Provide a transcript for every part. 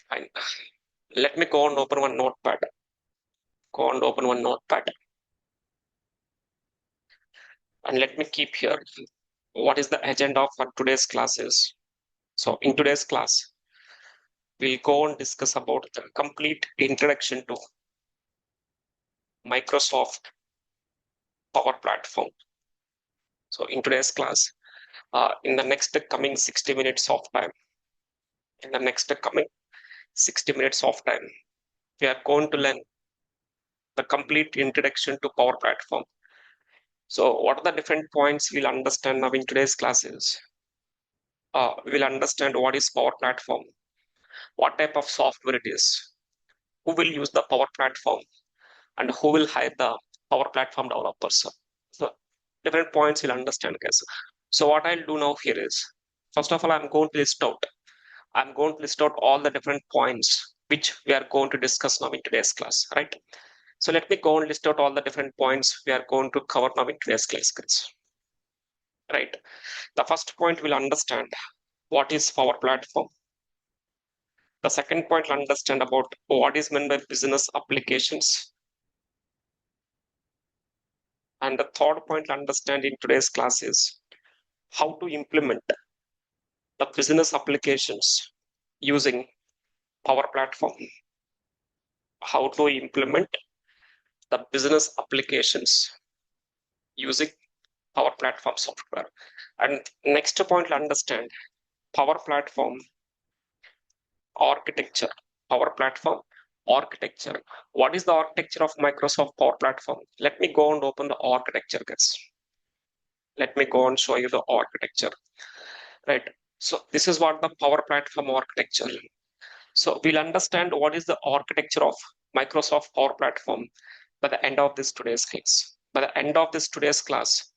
Fine. Let me go and open one notepad. Go and open one notepad. And let me keep here what is the agenda for today's classes. So in today's class, we'll go and discuss about the complete introduction to Microsoft Power Platform. So in today's class, in the next coming 60 minutes of time, in the next coming 60 minutes of time, we are going to learn the complete introduction to Power Platform. So what are the different points we'll understand now in today's classes? We'll understand what is Power Platform, what type of software it is, who will use the Power Platform, and who will hire the Power Platform developers. So different points you'll understand, guys. So what I'll do now here is, first of all, I'm going to list out all the different points which we are going to discuss now in today's class, right? So let me go and list out all the different points we are going to cover now in today's class, guys. Right. The first point we'll understand what is Power Platform. The second point we'll understand about what is meant by business applications. And the third point we'll understand in today's class is how to implement the business applications using Power Platform. How to implement the business applications using Power Platform software. And next point we'll understand Power Platform architecture. Power Platform architecture. What is the architecture of Microsoft Power Platform? Let me go and open the architecture, guys. Let me go and show you the architecture. Right. So this is what the Power Platform architecture. So we'll understand what is the architecture of Microsoft Power Platform by the end of this today's class. By the end of this today's class,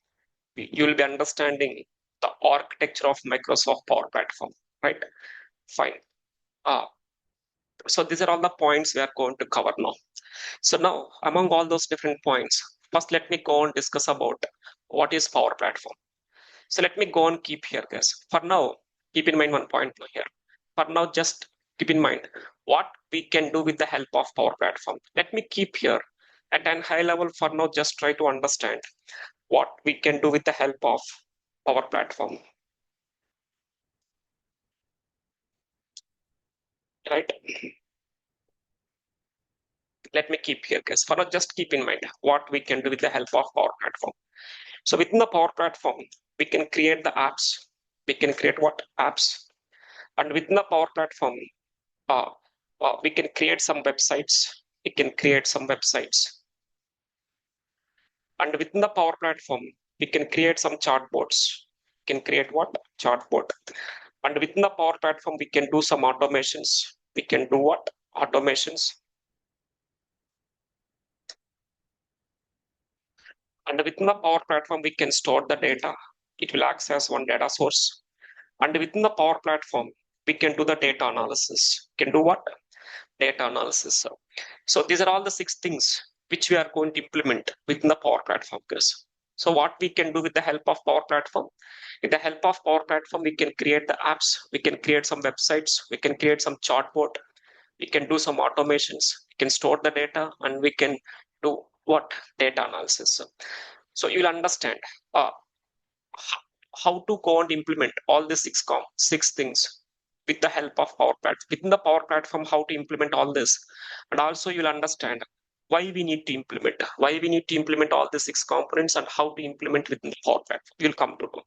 you will be understanding the architecture of Microsoft Power Platform. Right. Fine. So these are all the points we are going to cover now. So now, among all those different points, first let me go and discuss about what is Power Platform. So let me go and keep here, guys. For now, keep in mind one point here. For now, just keep in mind what we can do with the help of Power Platform. Let me keep here at an high level for now, just try to understand what we can do with the help of Power Platform. Right? Let me keep here, guys. For now, just keep in mind what we can do with the help of Power Platform. So within the Power Platform, we can create the apps. We can create what apps? And within the Power Platform, we can create some websites. We can create some websites. And within the Power Platform, we can create some chatbots. We can create what? Chatbot. And within the Power Platform, we can do some automations. We can do what? Automations. And within the Power Platform, we can store the data. It will act as one data source. And within the Power Platform, we can do the data analysis. Can do what? Data analysis. So these are all the 6 things which we are going to implement within the Power Platform, guys. So what we can do with the help of Power Platform? With the help of Power Platform, we can create the apps, we can create some websites, we can create some chatbot, we can do some automations, we can store the data, and we can do what? Data analysis. So you'll understand how to go and implement all the 6 things with the help of Power Platform. Within the Power Platform, how to implement all this. And also you'll understand why we need to implement all the 6 components and how to implement within the Power Platform. We'll come to know.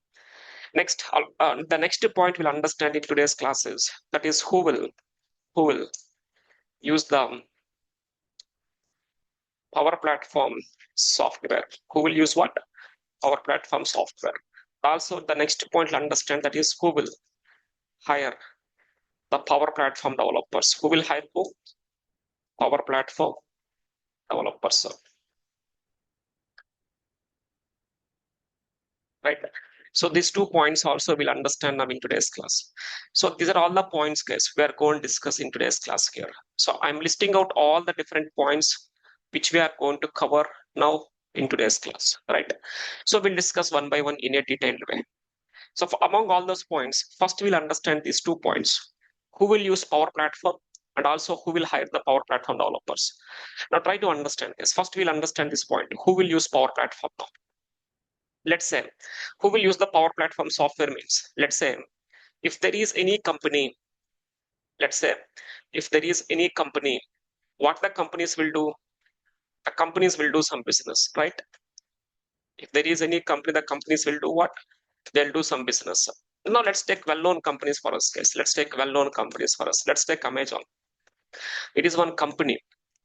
Next, the next point we'll understand in today's classes, that is who will use the Power Platform software. Who will use what? Power Platform software. Also, the next point we'll understand, that is who will hire the Power Platform developers. Who will hire who? Power Platform developers. Right. So these 2 points also we'll understand now in today's class. So these are all the points, guys, we are going to discuss in today's class here. So I'm listing out all the different points which we are going to cover now in today's class, right? So we'll discuss one by one in a detailed way. So among all those points, first we'll understand these 2 points. Who will use Power Platform and also who will hire the Power Platform developers. Now try to understand this. First, we'll understand this point. Who will use Power Platform? Let's say who will use the Power Platform software means, let's say if there is any company, let's say if there is any company, what the companies will do, the companies will do some business, right? If there is any company, the companies will do what? They'll do some business. Now let's take well-known companies for us, guys. Let's take well-known companies for us. Let's take Amazon. It is one company.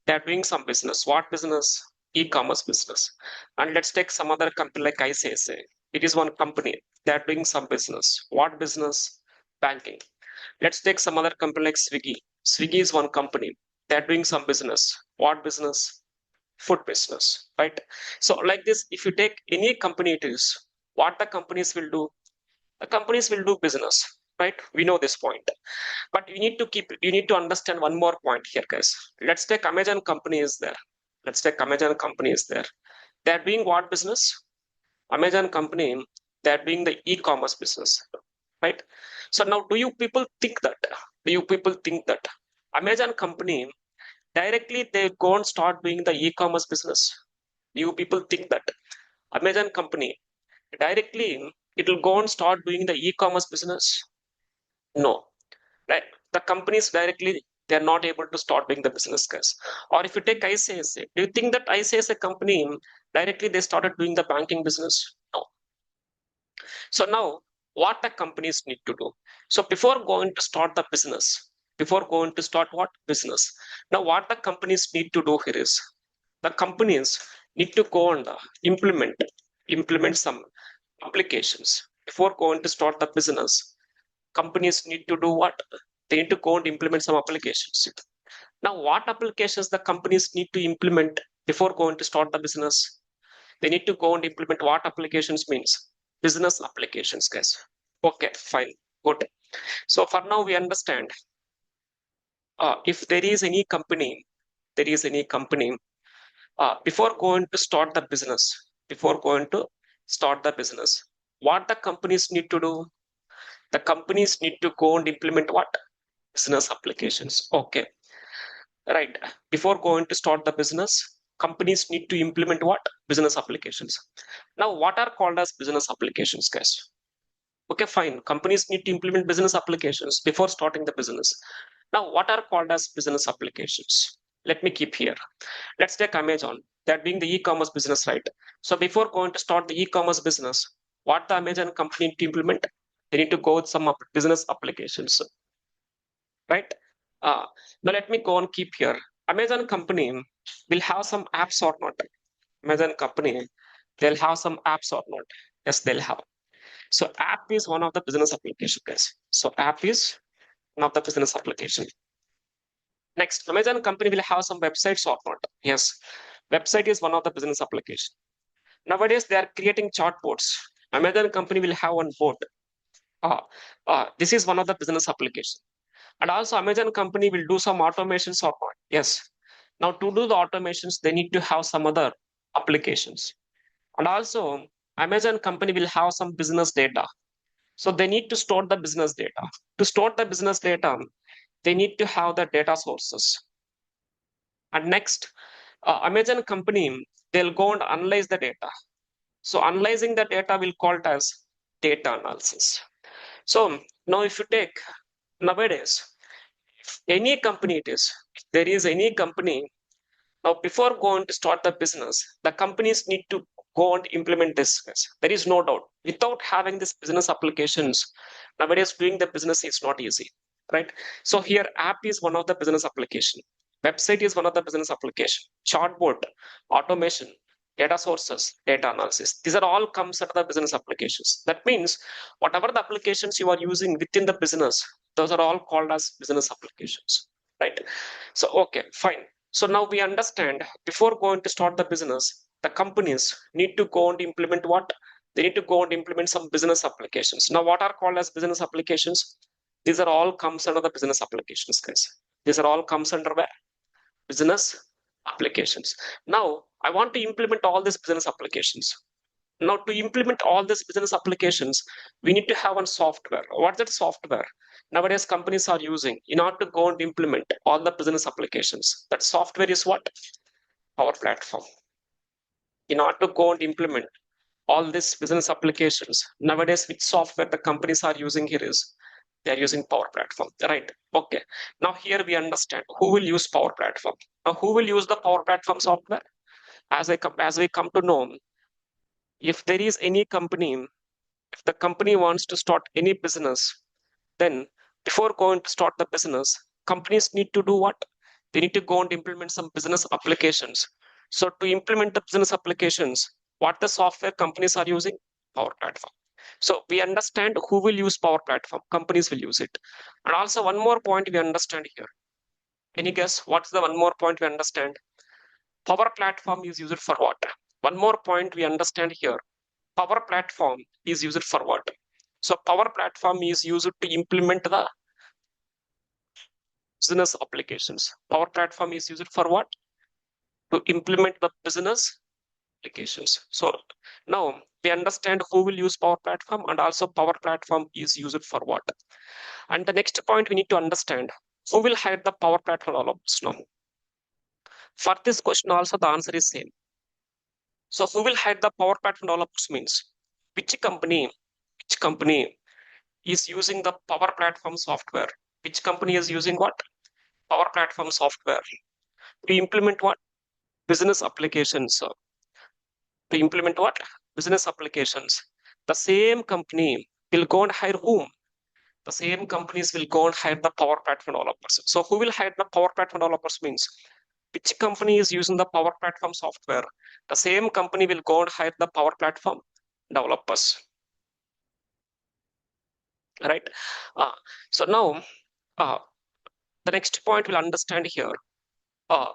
They're doing some business. What business? E-commerce business. And let's take some other company like ICICI. It is one company. They're doing some business. What business? Banking. Let's take some other company like Swiggy. Swiggy is one company. They're doing some business. What business? Food business, right? So like this, if you take any company it is, what the companies will do? The companies will do business, right? We know this point. But you need to understand one more point here, guys. Let's take Amazon company is there. Let's take Amazon company is there. They're doing what business? Amazon company, they're doing the e-commerce business, right? So now do you people think that? Do you people think that Amazon company directly they go and start doing the e-commerce business? Do you people think that Amazon company directly it will go and start doing the e-commerce business? No, right? The companies directly they're not able to start doing the business, guys. Or if you take ICICI, do you think that ICICI company directly they started doing the banking business? No. So now what the companies need to do? So before going to start the business, before going to start what business? Now what the companies need to do here is the companies need to go and implement some applications before going to start the business. Companies need to do what? They need to go and implement some applications. Now what applications the companies need to implement before going to start the business? They need to go and implement what applications means? Business applications, guys. Okay, fine, good. So for now we understand if there is any company, before going to start the business, before going to start the business, what the companies need to do? The companies need to go and implement what? Business applications. Okay, right. Before going to start the business, companies need to implement what? Business applications. Now, what are called as business applications, guys? Okay, fine. Companies need to implement business applications before starting the business. Now, what are called as business applications? Let me keep here. Let's take Amazon. That being the e-commerce business, right? So before going to start the e-commerce business, what the Amazon company need to implement? They need to go with some business applications, right? Now let me go and keep here. Amazon company will have some apps or not? Amazon company, they'll have some apps or not? Yes, they'll have. So app is one of the business application, guys. So app is one of the business application. Next, Amazon company will have some websites or not? Yes, website is one of the business application. Nowadays, they are creating chatbots. Amazon company will have one bot. This is one of the business application. And also Amazon company will do some automations or not? Yes. Now to do the automations, they need to have some other applications. And also Amazon company will have some business data. So they need to store the business data. To store the business data, they need to have the data sources. And next, Amazon company, they'll go and analyze the data. So analyzing the data will call it as data analysis. So now if you take nowadays, any company it is, if there is any company, now before going to start the business, the companies need to go and implement this. There is no doubt. Without having this business applications, nowadays doing the business is not easy, right? So here app is one of the business application. Website is one of the business application. Chatbot, automation, data sources, data analysis. These are all comes under the business applications. That means whatever the applications you are using within the business, those are all called as business applications, right? So, okay, fine. So now we understand before going to start the business, the companies need to go and implement what? They need to go and implement some business applications. Now, what are called as business applications? These are all comes under the business applications, guys. These are all comes under where? Business applications. Now, I want to implement all these business applications. Now, to implement all these business applications, we need to have one software. What's that software? Nowadays, companies are using in order to go and implement all the business applications. That software is what? Power Platform. In order to go and implement all these business applications, nowadays, which software the companies are using here is they are using Power Platform, right? Okay. Now here we understand who will use Power Platform. Now, who will use the Power Platform software? As we come to know, if there is any company, if the company wants to start any business, then before going to start the business, companies need to do what? They need to go and implement some business applications. So to implement the business applications, what the software companies are using? Power Platform. So we understand who will use Power Platform. Companies will use it. And also one more point we understand here. Can you guess what's the one more point we understand? Power Platform is used for what? One more point we understand here. Power Platform is used for what? So Power Platform is used to implement the business applications. Power Platform is used for what? To implement the business applications. So now we understand who will use Power Platform, and also Power Platform is used for what. And the next point we need to understand, who will hire the Power Platform developers now. For this question also the answer is same. So who will hire the Power Platform developers means which company is using the Power Platform software. Which company is using what? Power Platform software to implement what? Business applications. To implement what? Business applications. The same company will go and hire whom? The same companies will go and hire the Power Platform developers. So who will hire the Power Platform developers means which company is using the Power Platform software? The same company will go and hire the Power Platform developers. Right? Uh, so now uh, the next point we'll understand here. Uh,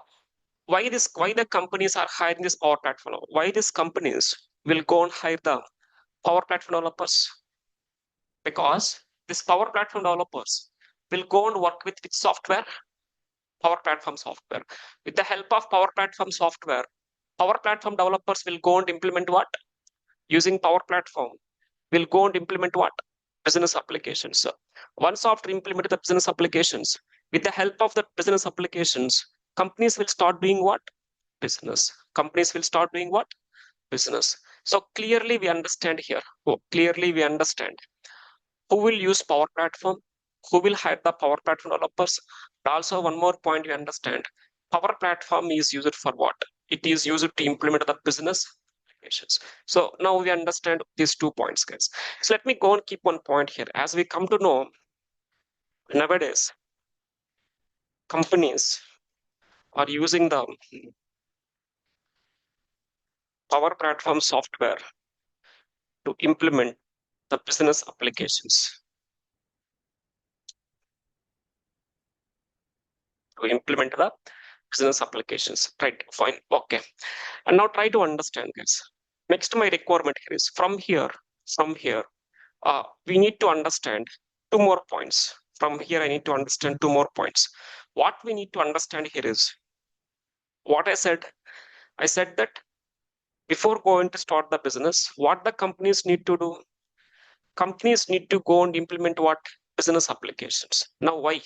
why the companies are hiring this Power Platform? Why these companies will go and hire the Power Platform developers? Because this Power Platform developers will go and work with which software? Power Platform software. With the help of Power Platform software, Power Platform developers will go and implement what? Using Power Platform, will go and implement what? Business applications. So once after implementing the business applications, with the help of the business applications, companies will start doing what? Business. Companies will start doing what? Business. So clearly we understand here. Oh, clearly we understand who will use Power Platform, who will hire the Power Platform developers. Also, one more point we understand, Power Platform is used for what? It is used to implement the business applications. So now we understand these 2 points, guys. So let me go and keep one point here. As we come to know, nowadays, companies are using the Power Platform software to implement the business applications. To implement the business applications. Right, fine, okay. And now try to understand, guys. Next, my requirement here is from here, we need to understand 2 more points. From here, I need to understand 2 more points. What we need to understand here is what I said. I said that before going to start the business, what the companies need to do? Companies need to go and implement what? Business applications. Now, why?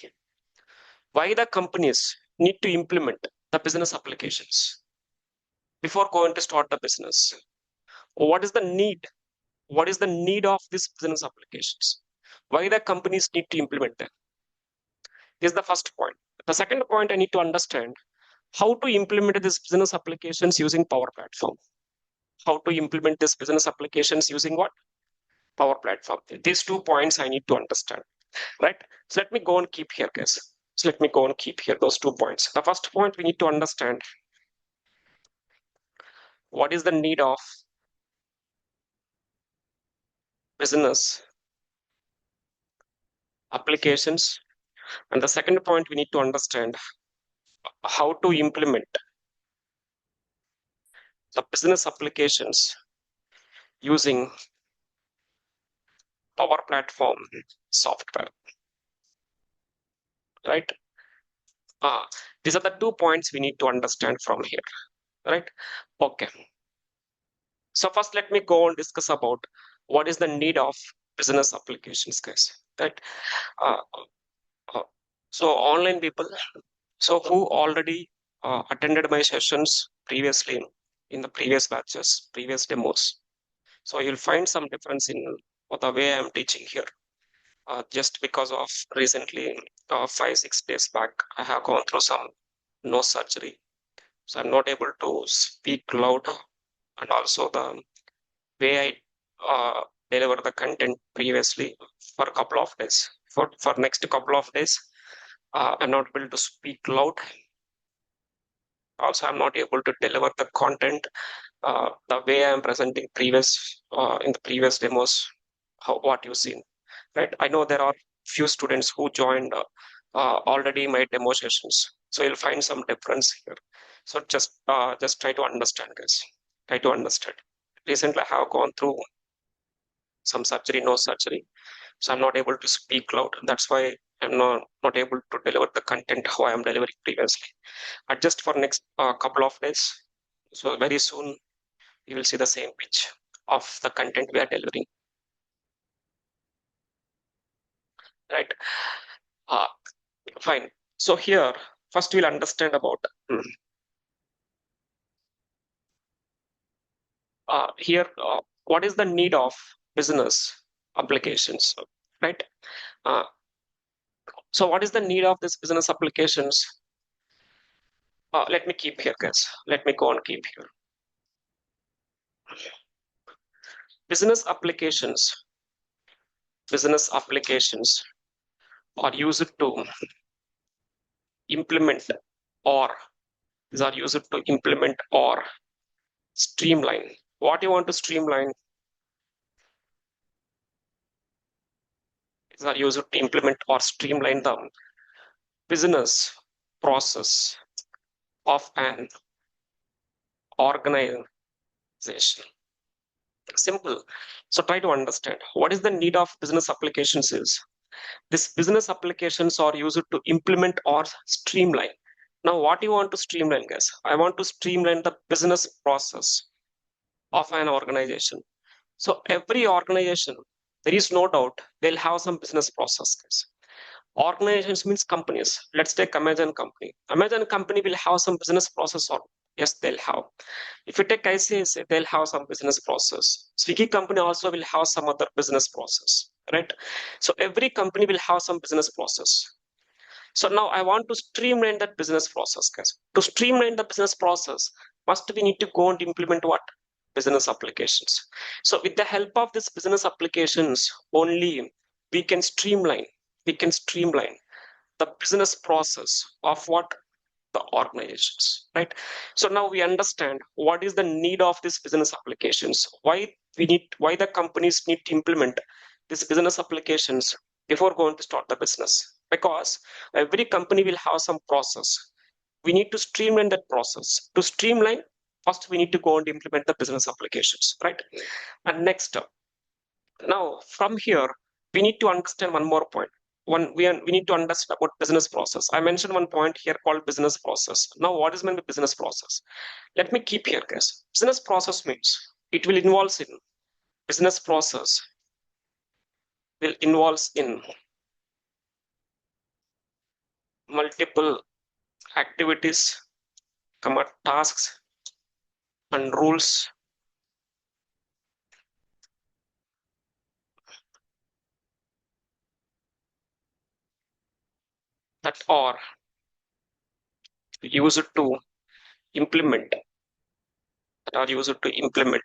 Why the companies need to implement the business applications before going to start the business? What is the need? What is the need of these business applications? Why the companies need to implement them? This is the first point. The second point I need to understand how to implement these business applications using Power Platform. How to implement these business applications using what? Power Platform. These 2 points I need to understand, right? So let me go and keep here, guys. So let me go and keep here those 2 points. The first point we need to understand what is the need of business applications. And the second point we need to understand how to implement the business applications using Power Platform software, right? These are the 2 points we need to understand from here, right? Okay. So first, let me go and discuss about what is the need of business applications, guys. Right. Uh, uh, so online people, so who already attended my sessions previously in the previous batches, previous demos. So you'll find some difference in the way I'm teaching here. Just because of recently, 5 6 days back, I have gone through some nose surgery, so I'm not able to speak loud, and also the way I deliver the content previously for a couple of days. For next couple of days, I'm not able to speak loud. Also, I'm not able to deliver the content the way I'm presenting previous in the previous demos. What you've seen, right? I know there are few students who joined already my demo sessions, so you'll find some difference here. So just try to understand, guys. Try to understand. Recently, I have gone through some surgery, no surgery. So I'm not able to speak loud. That's why I'm not able to deliver the content how I am delivering previously. Adjust for next couple of days. So very soon you will see the same pitch of the content we are delivering. Right. Uh, Fine. So here, first we'll understand about here what is the need of business applications, right? Uh, so what is the need of this business applications? Let me keep here, guys. Let me go and keep here. Business applications. Business applications are used to implement or these are used to implement or streamline. What you want to streamline is are used to implement or streamline the business process of an organization. Simple. So try to understand what is the need of business applications is. This business applications are used to implement or streamline. Now, what you want to streamline, guys? I want to streamline the business process of an organization. So every organization, there is no doubt they'll have some business processes. Organizations means companies. Let's take Amazon company. Amazon company will have some business process or yes, they'll have. If you take ICICI, they'll have some business process. Swiggy company also will have some other business process, right? So every company will have some business process. So now I want to streamline that business process, guys. To streamline the business process, first we need to go and implement what? Business applications. So with the help of this business applications, only we can streamline, we can streamline the business process of what? The organizations, right? So now we understand what is the need of these business applications, why the companies need to implement these business applications before going to start the business, because every company will have some process. We need to streamline that process. To streamline, first we need to go and implement the business applications, right? And next, now from here we need to understand one more point. We need to understand about business process. I mentioned one point here called business process. Now what is meant by business process? Let me keep here, guys. Business process means it will involve in business process will involves in multiple activities, tasks and rules that are used to implement that are used to implement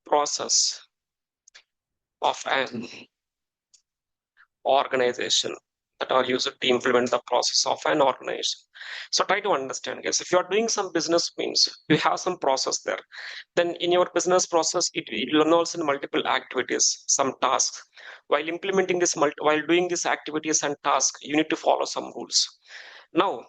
process of an organization, that are used to implement the process of an organization. So try to understand, guys. If you are doing some business means you have some process there. Then in your business process, it involves in multiple activities, some tasks. While implementing while doing these activities and tasks, you need to follow some rules. Now,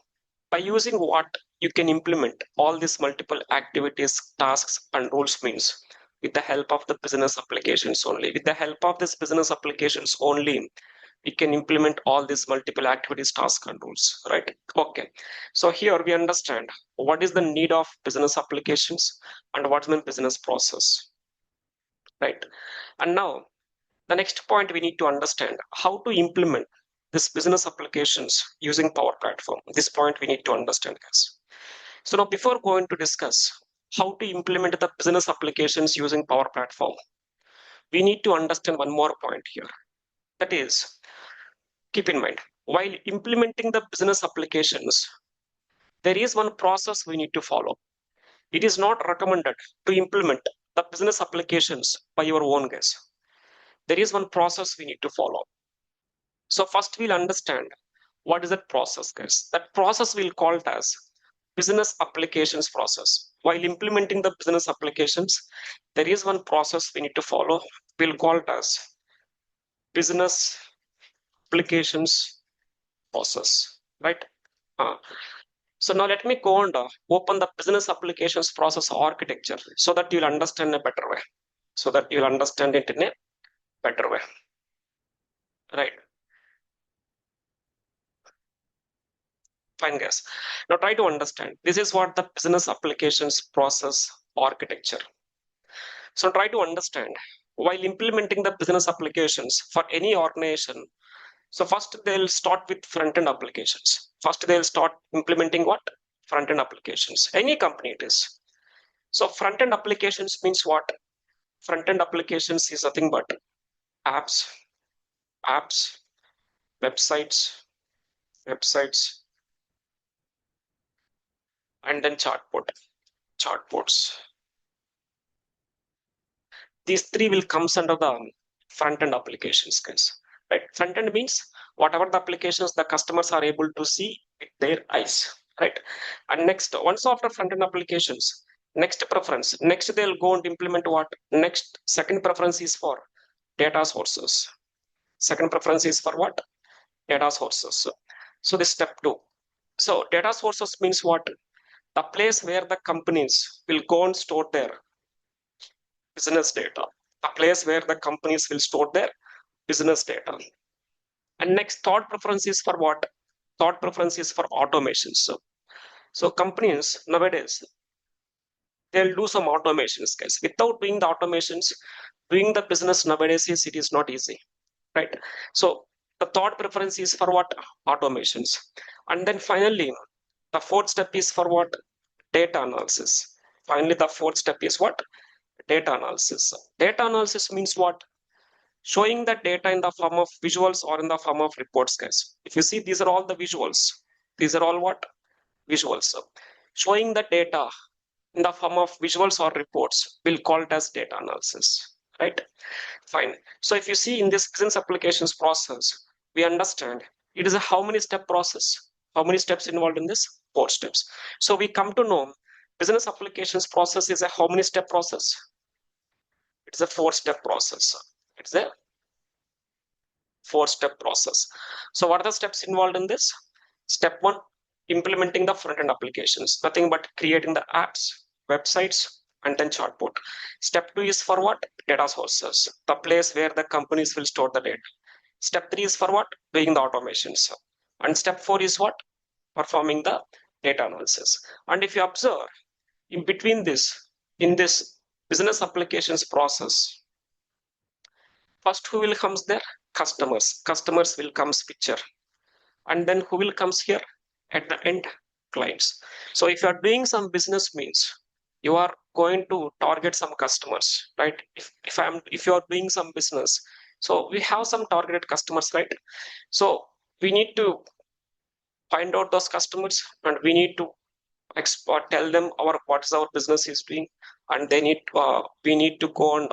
by using what you can implement all these multiple activities, tasks, and rules means with the help of the business applications only. With the help of this business applications only, we can implement all these multiple activities, tasks, and rules, right? Okay. So here we understand what is the need of business applications and what's the business process, right? And now the next point we need to understand how to implement this business applications using Power Platform. This point we need to understand, guys. So now before going to discuss how to implement the business applications using Power Platform, we need to understand one more point here. That is, keep in mind, while implementing the business applications, there is one process we need to follow. It is not recommended to implement the business applications by your own guess. There is one process we need to follow. So first we'll understand what is that process, guys. That process we'll call it as business applications process. While implementing the business applications, there is one process we need to follow. We'll call it as business applications process, right? Uh, so now let me go and open the business applications process architecture so that you'll understand a better way. So that you'll understand it in a better way, right? Fine, guys. Now try to understand. This is what the business applications process architecture. So try to understand while implementing the business applications for any organization. So first they'll start with front-end applications. First they'll start implementing what? Front-end applications. Any company it is. So front-end applications means what? Front-end applications is nothing but apps, apps, websites, websites, and then chartboards. These three will comes under the front-end applications, guys. Right? Front-end means whatever the applications the customers are able to see with their eyes, right? And next, once after front-end applications, next preference, next they'll go and implement what? Next, second preference is for data sources. Second preference is for what? Data sources. So this step two. So data sources means what? The place where the companies will go and store their business data. The place where the companies will store their business data. And next, third preference is for what? Third preference is for automations. So companies nowadays, they'll do some automations, guys. Without doing the automations, doing the business nowadays it is not easy, right? So the third preference is for what? Automations. And then finally, the fourth step is for what? Data analysis. Finally, the fourth step is what? Data analysis. Data analysis means what? Showing the data in the form of visuals or in the form of reports, guys. If you see, these are all the visuals. These are all what? Visuals. Showing the data in the form of visuals or reports, we'll call it as data analysis, right? Fine. So if you see in this business applications process, we understand it is a how many step process? How many steps involved in this? 4 steps. So we come to know business applications process is a how many step process? It's a 4-step process. It's a 4-step process. So what are the steps involved in this? Step 1, implementing the front-end applications. Nothing but creating the apps, websites, and then chartboard. Step 2 is for what? Data sources, the place where the companies will store the data. Step 3 is for what? Doing the automations. And step 4 is what? Performing the data analysis. And if you observe, in between this, in this business applications process, first who will comes there? Customers will comes picture. And then who will comes here? At the end, clients. So if you are doing some business means you are going to target some customers, right? If you are doing some business, so we have some targeted customers, right? So we need to find out those customers and we need to tell them what is our business is doing, and they need we need to go and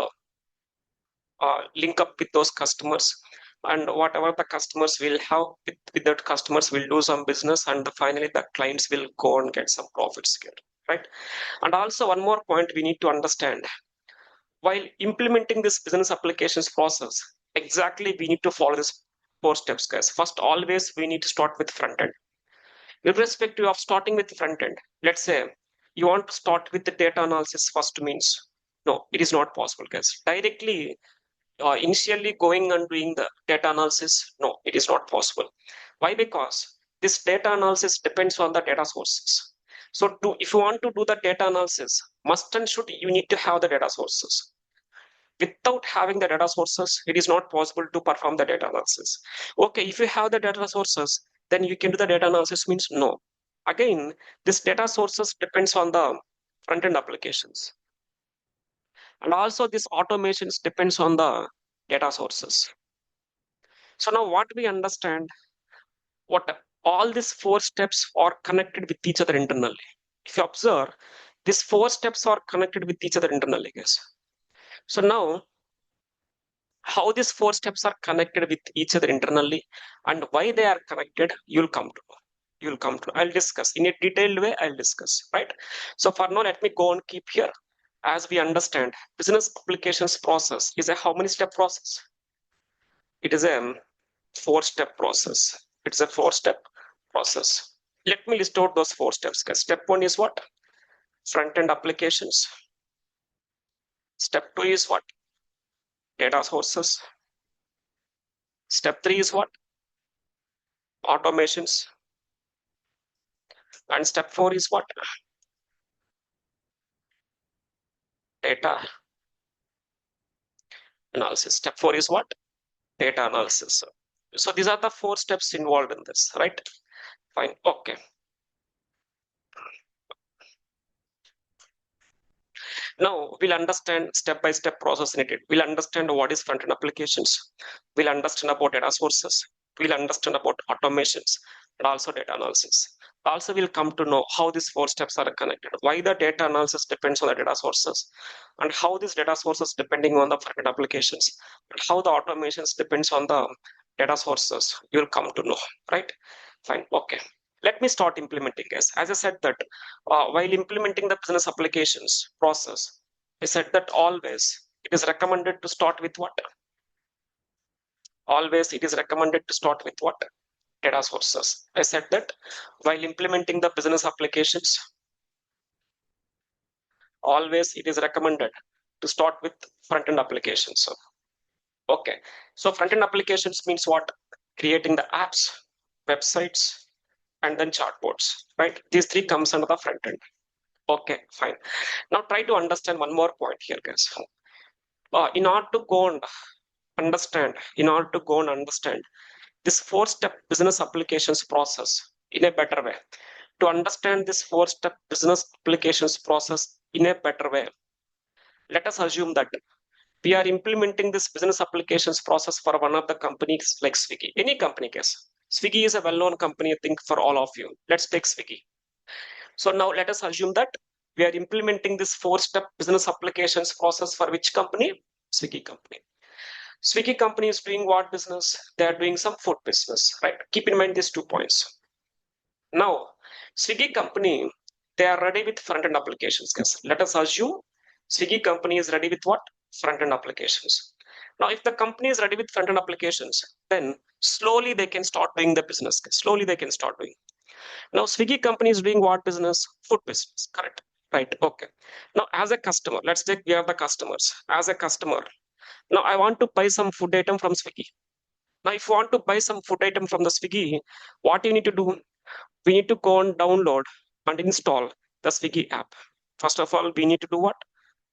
link up with those customers, and whatever the customers will have with that customers will do some business, and finally the clients will go and get some profits here, right? And also one more point we need to understand, while implementing this business applications process, exactly we need to follow this 4 steps, guys. First, always we need to start with front end. Irrespective of starting with front end, let's say you want to start with the data analysis first means, no, it is not possible, guys. Directly initially going and doing the data analysis? No, it is not possible. Why? Because this data analysis depends on the data sources. So if you want to do the data analysis, must and should you need to have the data sources. Without having the data sources, it is not possible to perform the data analysis. Okay, if you have the data sources, then you can do the data analysis, means no. Again, this data sources depends on the front-end applications. And also this automations depends on the data sources. So now what we understand, what all these four steps are connected with each other internally. If you observe, these four steps are connected with each other internally, guys. So now how these four steps are connected with each other internally and why they are connected, you'll come to I'll discuss in a detailed way. I'll discuss, right? So for now, let me go and keep here. As we understand, business applications process is a how many step process? It is a four-step process. It's a four-step process. Let me list out those four steps, guys. Step one is what? Front-end applications. Step two is what? Data sources. Step three is what? Automations. And step four is what? Data analysis. Step four is what? Data analysis. So these are the four steps involved in this, right? Fine. Okay. Now we'll understand step-by-step process in it. We'll understand what is front-end applications. We'll understand about data sources. We'll understand about automations and also data analysis. Also, we'll come to know how these four steps are connected, why the data analysis depends on the data sources, and how these data sources depending on the front-end applications, and how the automations depends on the data sources. You'll come to know, right? Fine. Okay. Let me start implementing, guys. As I said that while implementing the business applications process, I said that always it is recommended to start with what? Always it is recommended to start with what? Data sources. I said that while implementing the business applications, always it is recommended to start with front-end applications. So, okay. So front-end applications means what? Creating the apps, websites, and then chatbots, right? These three comes under the front end. Okay, fine. Now try to understand one more point here, guys. In order to go and understand this four-step business applications process in a better way, to understand this four-step business applications process in a better way, let us assume that we are implementing this business applications process for one of the companies like Swiggy, any company case. Swiggy is a well-known company, I think, for all of you. Let's take Swiggy. So now let us assume that we are implementing this four-step business applications process for which company? Swiggy company. Swiggy company is doing what business? They are doing some food business, right? Keep in mind these 2 points. Now, Swiggy company, they are ready with front-end applications, guys. Let us assume Swiggy company is ready with what? Front-end applications. Now, if the company is ready with front-end applications, then slowly they can start doing the business. Slowly they can start doing. Now, Swiggy company is doing what business? Food business, correct? Right, okay. Now, as a customer, let's take we are the customers. As a customer, now I want to buy some food item from Swiggy. Now, if you want to buy some food item from the Swiggy, what you need to do? We need to go and download and install the Swiggy app. First of all, we need to do what?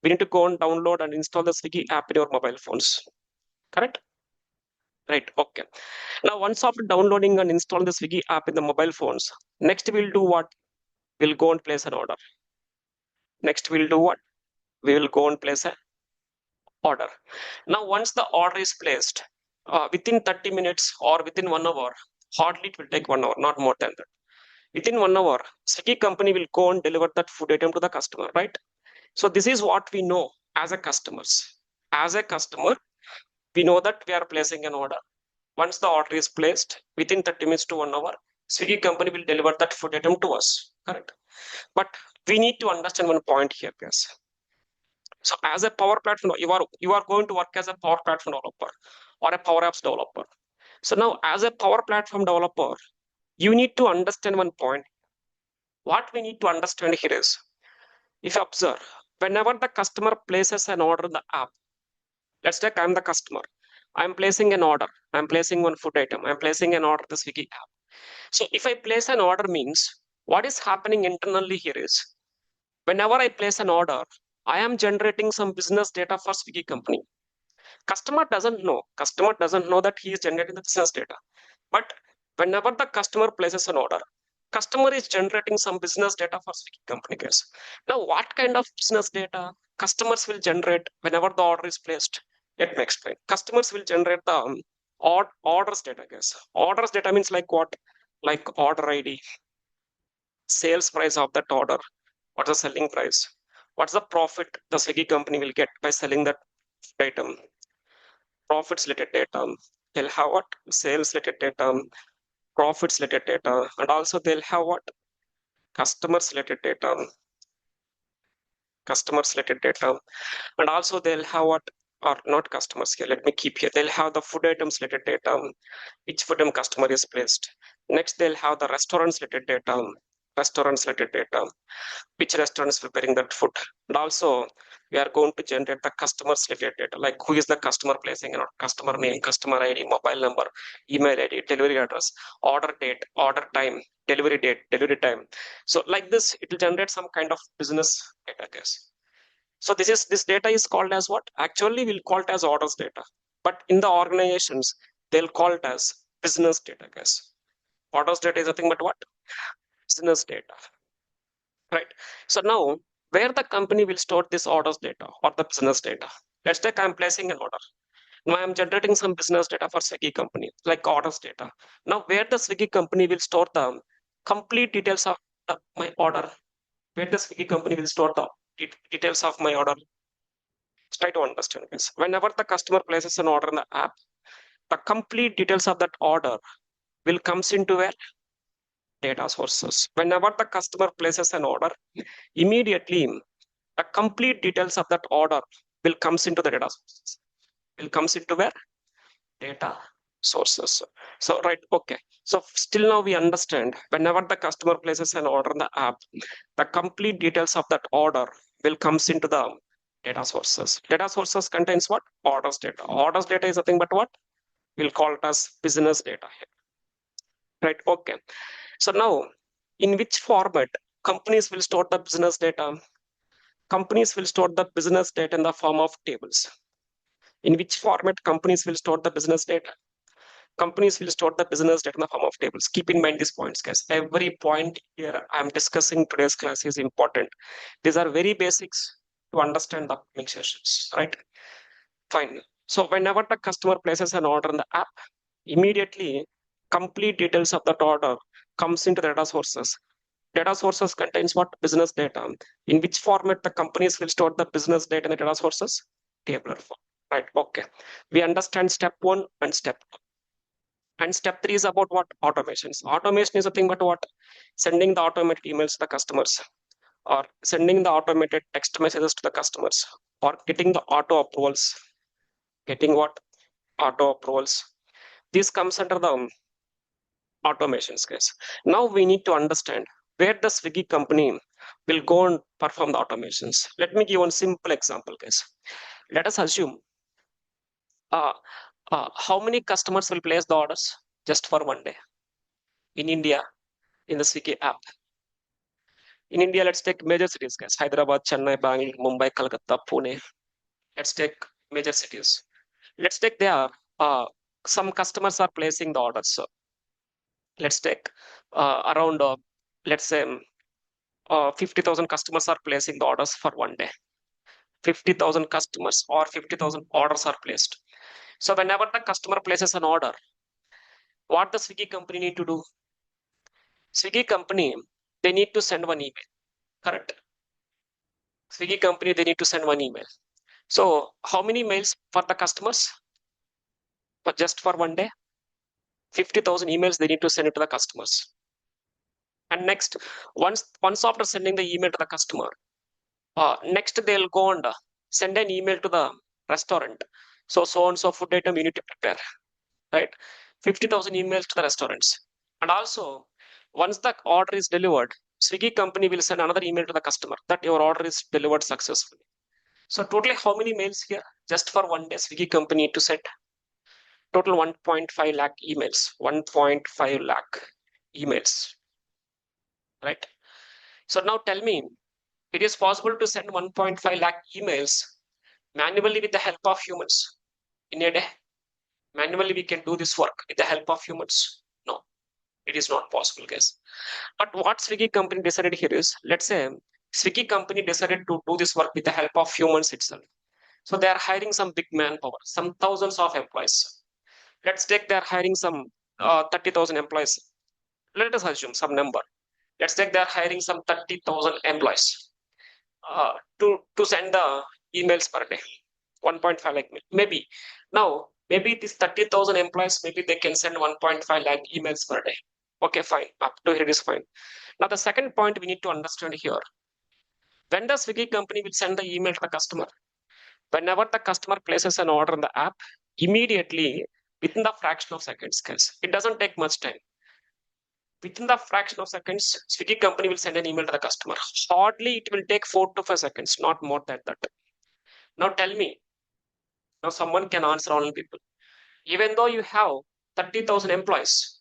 We need to go and download and install the Swiggy app in your mobile phones, correct? Right, okay. Now, once after downloading and installing the Swiggy app in the mobile phones, next we'll do what? We'll go and place an order. Next, we'll do what? We will go and place an order. Now, once the order is placed, within 30 minutes or within 1 hour, hardly it will take 1 hour, not more than that. Within 1 hour, Swiggy company will go and deliver that food item to the customer, right? So this is what we know as a customers. As a customer, we know that we are placing an order. Once the order is placed, within 30 minutes to 1 hour, Swiggy company will deliver that food item to us, correct? But we need to understand one point here, guys. So as a Power Platform, you are going to work as a Power Platform developer or a Power Apps developer. So now as a Power Platform developer, you need to understand one point. What we need to understand here is, if you observe, whenever the customer places an order in the app, Let's take I'm the customer. I'm placing an order. I'm placing one food item. I'm placing an order the Swiggy app. So if I place an order means what is happening internally here is whenever I place an order, I am generating some business data for Swiggy company. Customer doesn't know that he is generating the business data. But whenever the customer places an order, customer is generating some business data for Swiggy company, guys. Now, what kind of business data customers will generate whenever the order is placed? Let me explain. Customers will generate the orders data, guys. Orders data means like what? Like order ID, sales price of that order, what's the selling price, what's the profit the Swiggy company will get by selling that item, profits related data. They'll have what? Sales related data, profits related data, and also they'll have what? Customers related data, customers related data, and also they'll have what? Or not customers here, let me keep here. They'll have the food items related data, which food item customer is placed. Next, they'll have the restaurants related data, restaurants related data, which restaurant is preparing that food. And also, we are going to generate the customers related data, like who is the customer placing, customer name, customer ID, mobile number, email ID, delivery address, order date, order time, delivery time. So like this, it will generate some kind of business data, guys. So this data is called as what? Actually, we'll call it as orders data. But in the organizations, they'll call it as business data, guys. Orders data is nothing but what? Business data. Right. So now, where the company will store this orders data or the business data? Let's take I'm placing an order. Now I'm generating some business data for Swiggy company, like orders data. Now, where the Swiggy company will store the complete details of my order? Where the Swiggy company will store the details of my order? Try to understand this. Whenever the customer places an order in the app, the complete details of that order will comes into where? Data sources. Whenever the customer places an order, immediately the complete details of that order will comes into the data sources. Will comes into where? Data sources. So right, okay. So still now we understand whenever the customer places an order in the app, the complete details of that order will comes into the data sources. Data sources contains what? Orders data. Orders data is nothing but what? We'll call it as business data here. Right, okay. So now in which format companies will store the business data? Companies will store the business data in the form of tables. In which format companies will store the business data? Companies will store the business data in the form of tables. Keep in mind these points, guys. Every point here I'm discussing today's class is important. These are very basics to understand the upcoming sessions, right? Fine. So whenever the customer places an order in the app, immediately complete details of that order comes into the data sources. Data sources contains what? Business data. In which format the companies will store the business data in the data sources? Tabular form. Right. Okay. We understand step 1 and step 2. And step 3 is about what? Automations. Automation is nothing but what? Sending the automated emails to the customers, or sending the automated text messages to the customers, or getting the auto approvals. Getting what? Auto approvals. This comes under the automations, guys. Now we need to understand where the Swiggy company will go and perform the automations. Let me give one simple example, guys. Let us assume uh, how many customers will place the orders just for one day in India in the Swiggy app. In India, let's take major cities, guys. Hyderabad, Chennai, Bangalore, Mumbai, Kolkata, Pune. Let's take major cities. Let's take there. Some customers are placing the orders. So let's take around, let's say, 50,000 customers are placing the orders for one day. 50,000 customers or 50,000 orders are placed. So whenever the customer places an order, what the Swiggy company need to do? Swiggy company, they need to send one email, correct? Swiggy company, they need to send one email. So how many mails for the customers? But just for one day, 50,000 emails they need to send it to the customers. And next, once after sending the email to the customer, next they'll go and send an email to the restaurant. So and so food item you need to prepare, right? 50,000 emails to the restaurants. And also, once the order is delivered, Swiggy company will send another email to the customer that your order is delivered successfully. So totally how many mails here? Just for one day, Swiggy company need to send total 1.5 lakh emails. 1.5 lakh emails, right? So now tell me, it is possible to send 1.5 lakh emails manually with the help of humans in a day? Manually, we can do this work with the help of humans? No, it is not possible, guys. But what Swiggy company decided here is, let's say Swiggy company decided to do this work with the help of humans itself. So they are hiring some big manpower, some thousands of employees. Let's take they're hiring some 30,000 employees. Let us assume some number. Let's take they're hiring some 30,000 employees to send the emails per day. 1.5 lakh maybe. Now, maybe these 30,000 employees, maybe they can send 1.5 lakh emails per day. Okay, fine. Up to here is fine. Now, the second point we need to understand here, when the Swiggy company will send the email to the customer, whenever the customer places an order in the app, immediately within the fraction of seconds, guys, it doesn't take much time. Within the fraction of seconds, Swiggy company will send an email to the customer. Hardly it will take 4 to 5 seconds, not more than that. Now tell me, now someone can answer all people. Even though you have 30,000 employees,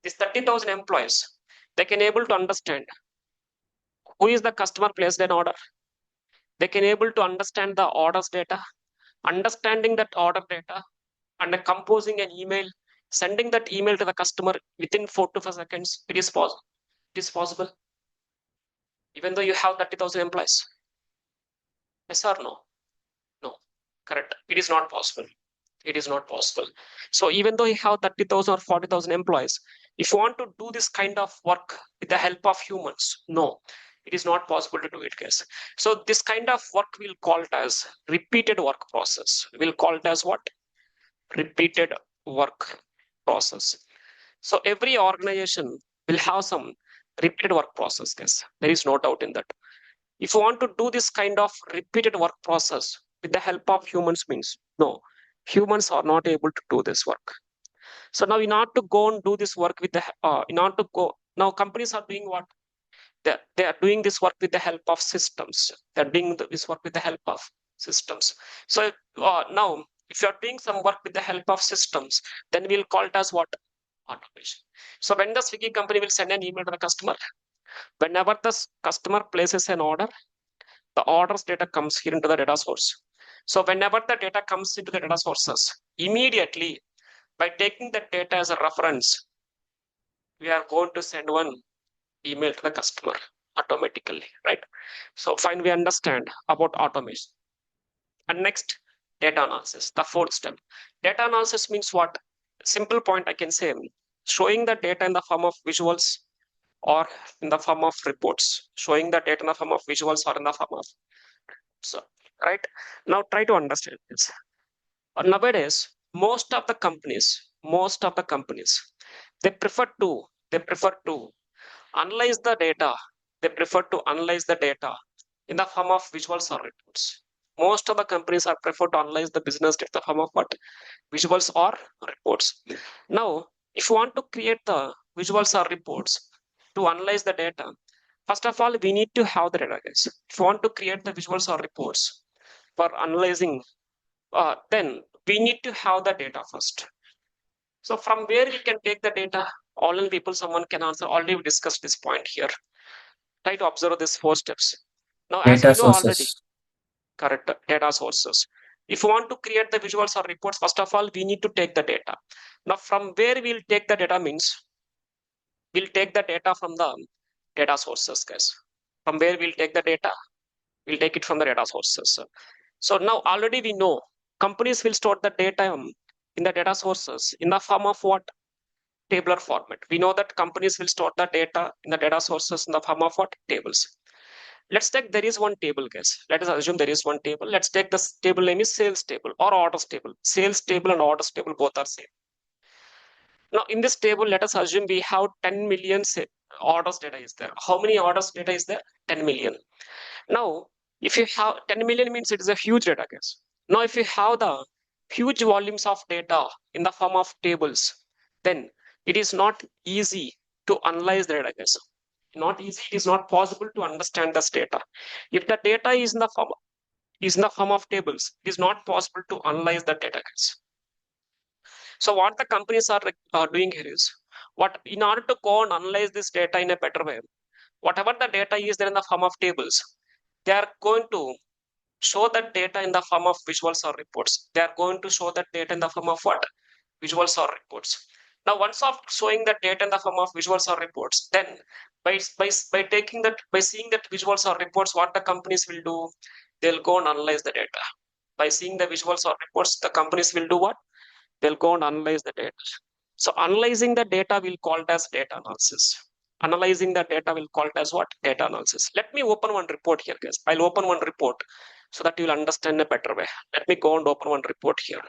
these 30,000 employees, they can able to understand who is the customer placed an order. They can able to understand the orders data, understanding that order data, and composing an email, sending that email to the customer within 4 to 5 seconds. It is possible. It is possible. Even though you have 30,000 employees. Yes or no? No. Correct. It is not possible. It is not possible. So even though you have 30,000 or 40,000 employees, if you want to do this kind of work with the help of humans, no, it is not possible to do it, guys. So this kind of work we'll call it as repeated work process. We'll call it as what? Repeated work process. So every organization will have some repeated work process, guys. There is no doubt in that. If you want to do this kind of repeated work process with the help of humans means, no, humans are not able to do this work. So now in order to go and do this work with the, in order to go, now companies are doing what? They are doing this work with the help of systems. They're doing this work with the help of systems. So now, if you're doing some work with the help of systems, then we'll call it as what? Automation. So when the Swiggy company will send an email to the customer, whenever the customer places an order, the orders data comes here into the data source. So whenever the data comes into the data sources, immediately by taking that data as a reference, we are going to send one email to the customer automatically, right? So fine, we understand about automation. And next, data analysis, the fourth step. Data analysis means what? Simple point I can say, showing the data in the form of visuals or in the form of reports, showing the data in the form of visuals or in the form of, so, right? Now try to understand this. Nowadays, most of the companies, they prefer to analyze the data. They prefer to analyze the data in the form of visuals or reports. Most of the companies are prefer to analyze the business data in the form of what? Visuals or reports. Now, if you want to create the visuals or reports to analyze the data, first of all, we need to have the data, guys. If you want to create the visuals or reports for analyzing, then we need to have the data first. So from where we can take the data? All in people, someone can answer. Already we discussed this point here. Try to observe these 4 steps. Now, as Data we know already, sources. correct data sources. If you want to create the visuals or reports, first of all, we need to take the data. Now, from where we'll take the data means we'll take the data from the data sources, guys. From where we'll take the data? We'll take it from the data sources. So now already we know companies will store the data in the data sources in the form of what? Tabular format. We know that companies will store the data in the data sources in the form of what? Tables. Let's take there is one table, guys. Let us assume there is one table. Let's take this table name is sales table or orders table. Sales table and orders table both are same. Now in this table, let us assume we have 10 million orders data is there. How many orders data is there? 10 million. Now, if you have 10 million means it is a huge data, guys. Now, if you have the huge volumes of data in the form of tables, then it is not easy to analyze the data, guys. Not easy, it is not possible to understand this data. If the data is in the form is in the form of tables. It is not possible to analyze the data, guys. So what the companies are doing here is, what in order to go and analyze this data in a better way, whatever the data is there in the form of tables, they are going to show that data in the form of visuals or reports. They are going to show that data in the form of what? Visuals or reports. Now, once of showing that data in the form of visuals or reports, then by taking that, by seeing that visuals or reports, what the companies will do, they'll go and analyze the data. By seeing the visuals or reports, the companies will do what? They'll go and analyze the data. So analyzing the data will called as data analysis. Analyzing the data will called as what? Data analysis. Let me open one report here, guys. I'll open one report so that you'll understand a better way. Let me go and open one report here.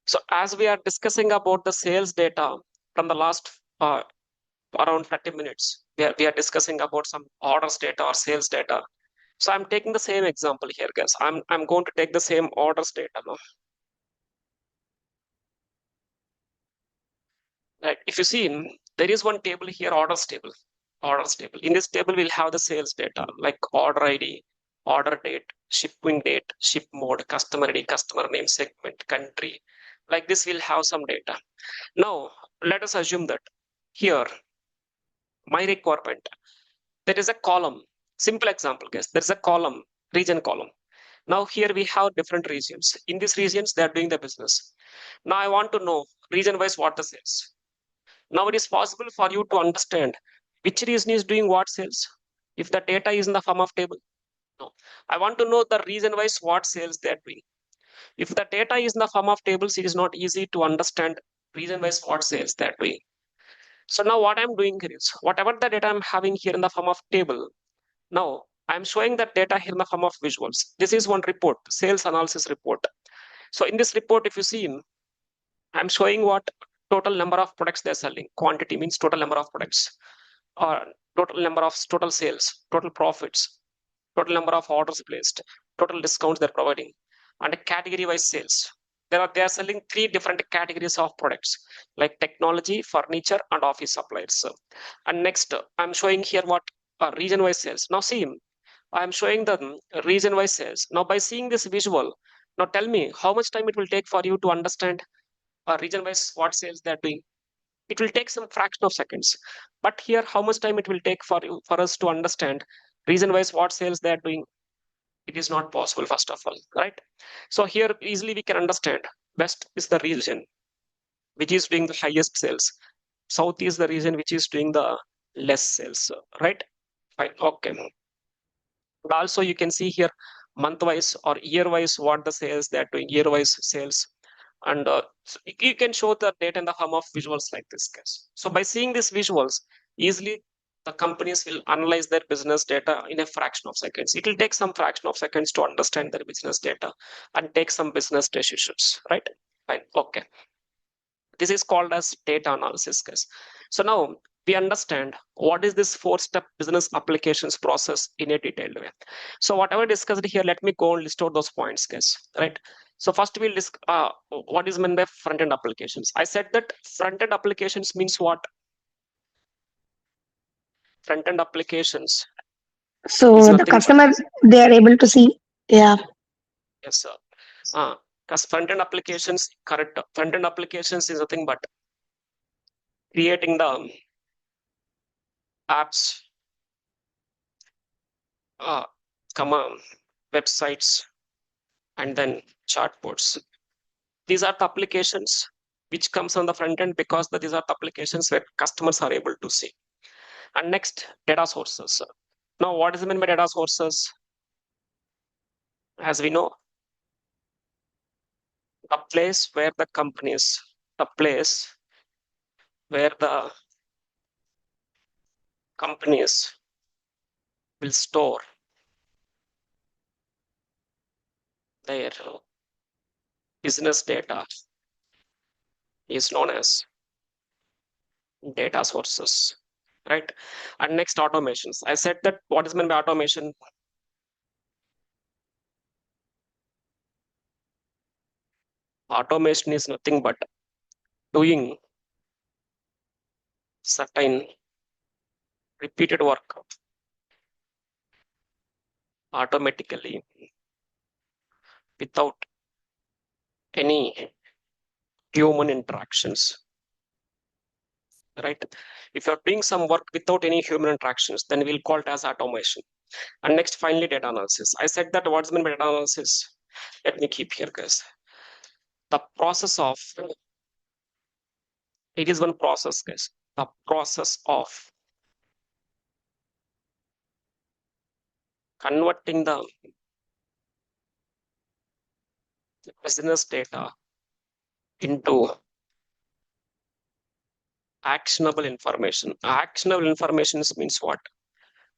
So as we are discussing about the sales data from the last around 30 minutes, we are discussing about some orders data or sales data. So I'm taking the same example here, guys. I'm going to take the same orders data now. Right. If you see, there is one table here, orders table. Orders table. In this table, we'll have the sales data like order ID, order date, shipping date, ship mode, customer ID, customer name, segment, country. Like this, we'll have some data. Now, let us assume that here, my requirement, there is a column. Simple example, guys. There's a column, region column. Now here we have different regions. In these regions, they are doing the business. Now I want to know region-wise what the sales. Now it is possible for you to understand which region is doing what sales if the data is in the form of table. No. I want to know the region wise what sales they are doing. If the data is in the form of tables, it is not easy to understand region wise what sales they are doing. So now what I'm doing here is, whatever the data I'm having here in the form of table, now I'm showing that data here in the form of visuals. This is one report, sales analysis report. So in this report, if you see, I'm showing what total number of products they're selling. Quantity means total number of products, or total number of total sales, total profits, total number of orders placed, total discounts they're providing, and a category-wise sales. They are selling three different categories of products like technology, furniture, and office supplies. And next, I'm showing here what region-wise sales. Now see, I'm showing the region-wise sales. Now by seeing this visual, now tell me how much time it will take for you to understand region-wise what sales they're doing. It will take some fraction of seconds. But here, how much time it will take for you for us to understand region-wise what sales they are doing? It is not possible, first of all, right? So here easily we can understand west is the region which is doing the highest sales. South is the region which is doing the less sales, right? Fine. Okay. And also you can see here month-wise or year-wise what the sales they are doing, year-wise sales. And so you can show the data in the form of visuals like this, guys. So by seeing these visuals, easily the companies will analyze their business data in a fraction of seconds. It will take some fraction of seconds to understand their business data and take some business decisions, right? Fine. Okay. This is called as data analysis, guys. So now we understand what is this four-step business applications process in a detailed way. So whatever discussed here, let me go and list out those points, guys, right? So first we'll discuss what is meant by front-end applications. I said that front-end applications means what? Front-end applications is So the nothing but, customer, they are able to see. Yeah. yes, sir. Because front-end applications, correct. Front-end applications is nothing but creating the apps, uh, comma, websites, and then chatbots. These are the applications which comes on the front end because these are the applications where customers are able to see. And next, data sources. Now, what is meant by data sources? As we know, the place where the companies, the place where the companies will store their business data is known as data sources, right? And next, automations. I said that what is meant by automation? Automation is nothing but doing certain repeated work automatically without any human interactions, right? If you're doing some work without any human interactions, then we'll call it as automation. And next, finally, data analysis. I said that what's meant by data analysis? Let me keep here, guys. The process of, it is one process, guys. The process of converting the business data into actionable information. Actionable information means what?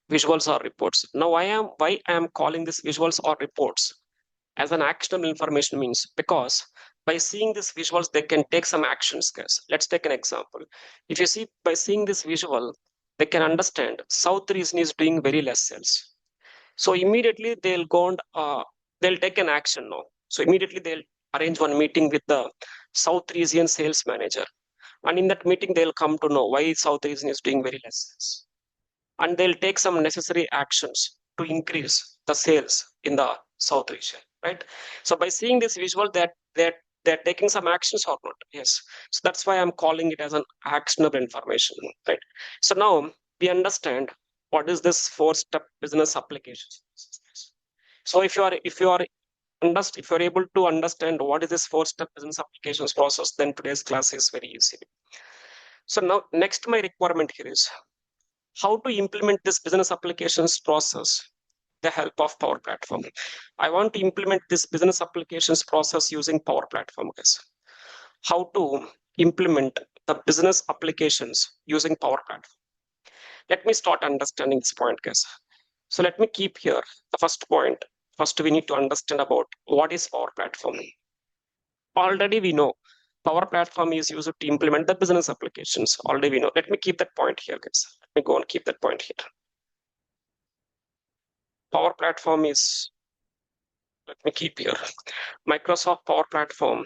Visuals or reports. Now, why I am calling this visuals or reports as an actionable information means because by seeing these visuals, they can take some actions, guys. Let's take an example. If you see by seeing this visual, they can understand South region is doing very less sales. So immediately they'll go and they'll take an action now. So immediately they'll arrange one meeting with the South region sales manager. And in that meeting, they'll come to know why South region is doing very less sales. And they'll take some necessary actions to increase the sales in the South region, right? So by seeing this visual, that they're taking some actions or not. Yes. So that's why I'm calling it as an actionable information, right? So now we understand what is this four-step business application. So if you're able to understand what is this four-step business applications process, then today's class is very easy. So now next my requirement here is how to implement this business applications process with the help of Power Platform. I want to implement this business applications process using Power Platform, guys. How to implement the business applications using Power Platform. Let me start understanding this point, guys. So let me keep here the first point. First, we need to understand about what is Power Platform. Already we know Power Platform is used to implement the business applications. Already we know. Let me keep that point here, guys. Let me go and keep that point here. Power Platform is, let me keep here. Microsoft Power Platform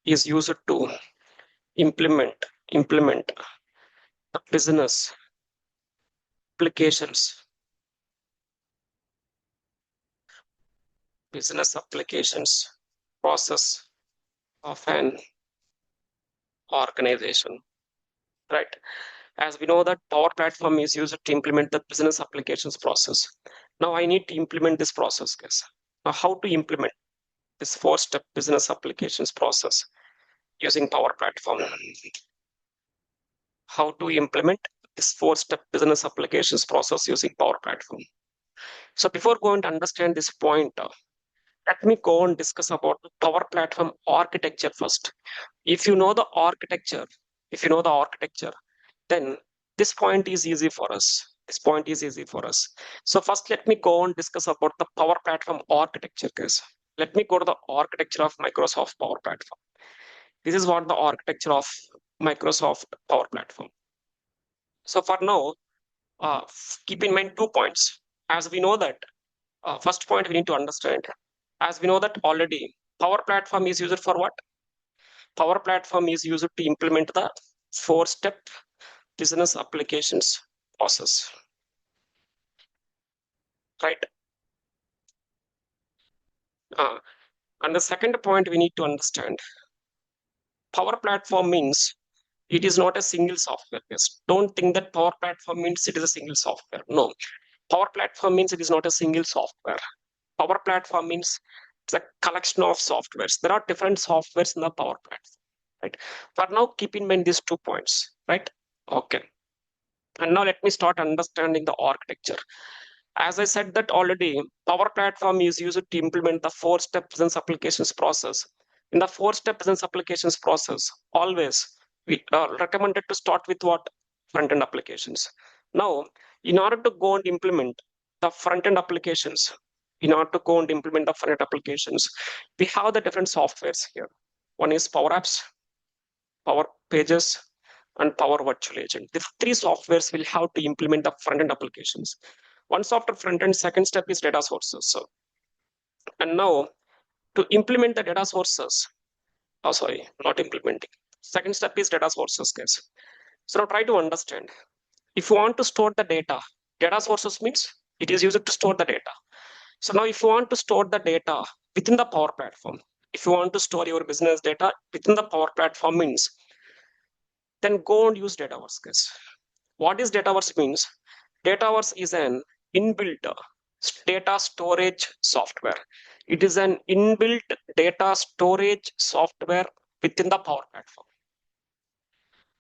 is used to implement the business applications, process of an organization, right? As we know that Power Platform is used to implement the business applications process. Now I need to implement this process, guys. Now how to implement this four-step business applications process using Power Platform? How to implement this four-step business applications process using Power Platform? So before going to understand this point, let me go and discuss about the Power Platform architecture first. If you know the architecture, then this point is easy for us. So first, let me go and discuss about the Power Platform architecture, guys. Let me go to the architecture of Microsoft Power Platform. This is what the architecture of Microsoft Power Platform. So for now, keep in mind 2 points. As we know that, first point we need to understand. As we know that already, Power Platform is used for what? Power Platform is used to implement the four-step business applications process, right? And the second point we need to understand, Power Platform means it is not a single software. Yes. Don't think that Power Platform means it is a single software. No, Power Platform means it is not a single software. Power Platform means it's a collection of softwares. There are different softwares in the Power Platform, right? For now, keep in mind these 2 points, right? Okay. And now let me start understanding the architecture. As I said that already, Power Platform is used to implement the four-step business applications process. In the four-step business applications process, always we are recommended to start with what? Front-end applications. Now, in order to go and implement the front-end applications, we have the different softwares here. One is Power Apps, Power Pages, and Power Virtual Agent. These three softwares will have to implement the front-end applications. Once after front-end, second step is data sources. So, and now to implement the data sources, not implementing. Second step is data sources, guys. So now try to understand. If you want to store the data sources means it is used to store the data. So now if you want to store the data within the Power Platform, if you want to store your business data within the Power Platform means, then go and use Dataverse, guys. What is Dataverse means? Dataverse is an inbuilt data storage software. It is an inbuilt data storage software within the Power Platform.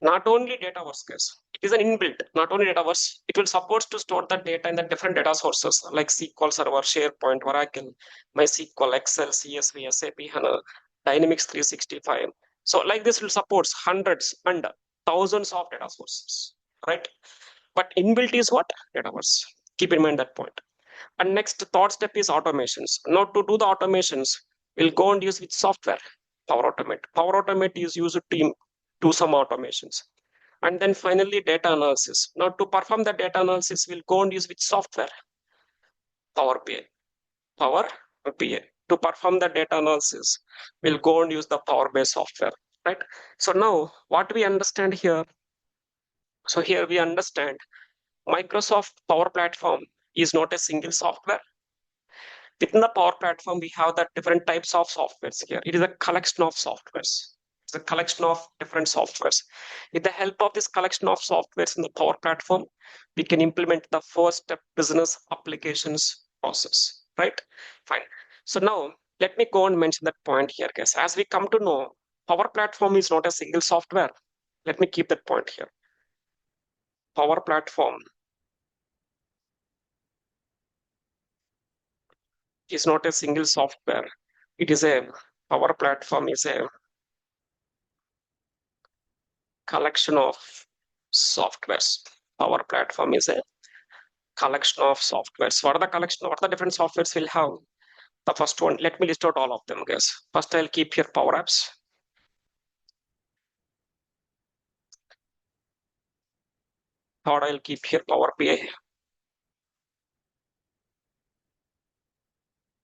Not only Dataverse, guys. It is an inbuilt, not only Dataverse. It will support to store the data in the different data sources like SQL Server, SharePoint, Oracle, MySQL, Excel, CSV, SAP, HANA, Dynamics 365. So like this will support hundreds and thousands of data sources, right? But inbuilt is what? Dataverse. Keep in mind that point. And next third step is automations. Now to do the automations, we'll go and use which software? Power Automate. Power Automate is used to do some automations. And then finally data analysis. Now to perform the data analysis, we'll go and use which software? Power BI. Power BI. To perform the data analysis, we'll go and use the Power BI software, right? So now what we understand here, so here we understand Microsoft Power Platform is not a single software. Within the Power Platform, we have the different types of softwares here. It is a collection of softwares. It's a collection of different softwares. With the help of this collection of softwares in the Power Platform, we can implement the first step business applications process, right? Fine. So now let me go and mention that point here, guys. As we come to know, Power Platform is not a single software. Let me keep that point here. Power Platform is not a single software. It is a Power Platform is a collection of softwares. Power Platform is a collection of softwares. What are the collection? What are the different softwares we'll have? The first one, let me list out all of them, guys. First, I'll keep here Power Apps. Third, I'll keep here Power BI,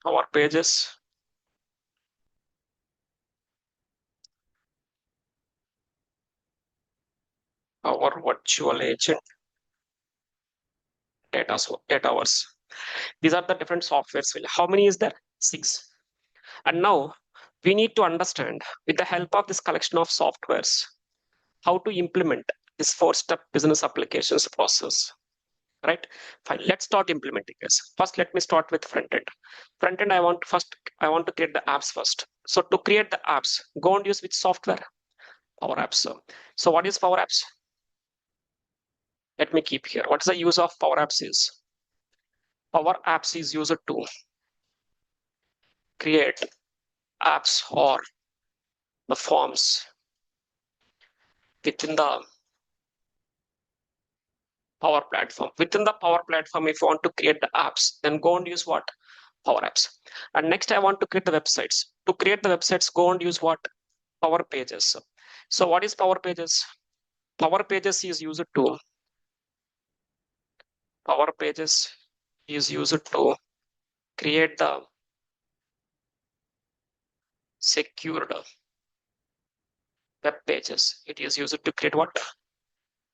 Power Pages, Power Virtual Agent, Dataverse. These are the different softwares. How many is there? 6. And now we need to understand with the help of this collection of softwares, how to implement this 4-step business applications process, right? Fine, let's start implementing this. First, let me start with front end. Front end, I want to create the apps first. So to create the apps, go and use which software? Power Apps. So what is Power Apps? Let me keep here. What is the use of Power Apps is? Power Apps is used to create apps or the forms within the Power Platform. Within the Power Platform, if you want to create the apps, then go and use what? Power Apps. And next, I want to create the websites. To create the websites, go and use what? Power Pages. So what is Power Pages? Power Pages is used to Power Pages is used to create the secured web pages. It is used to create what?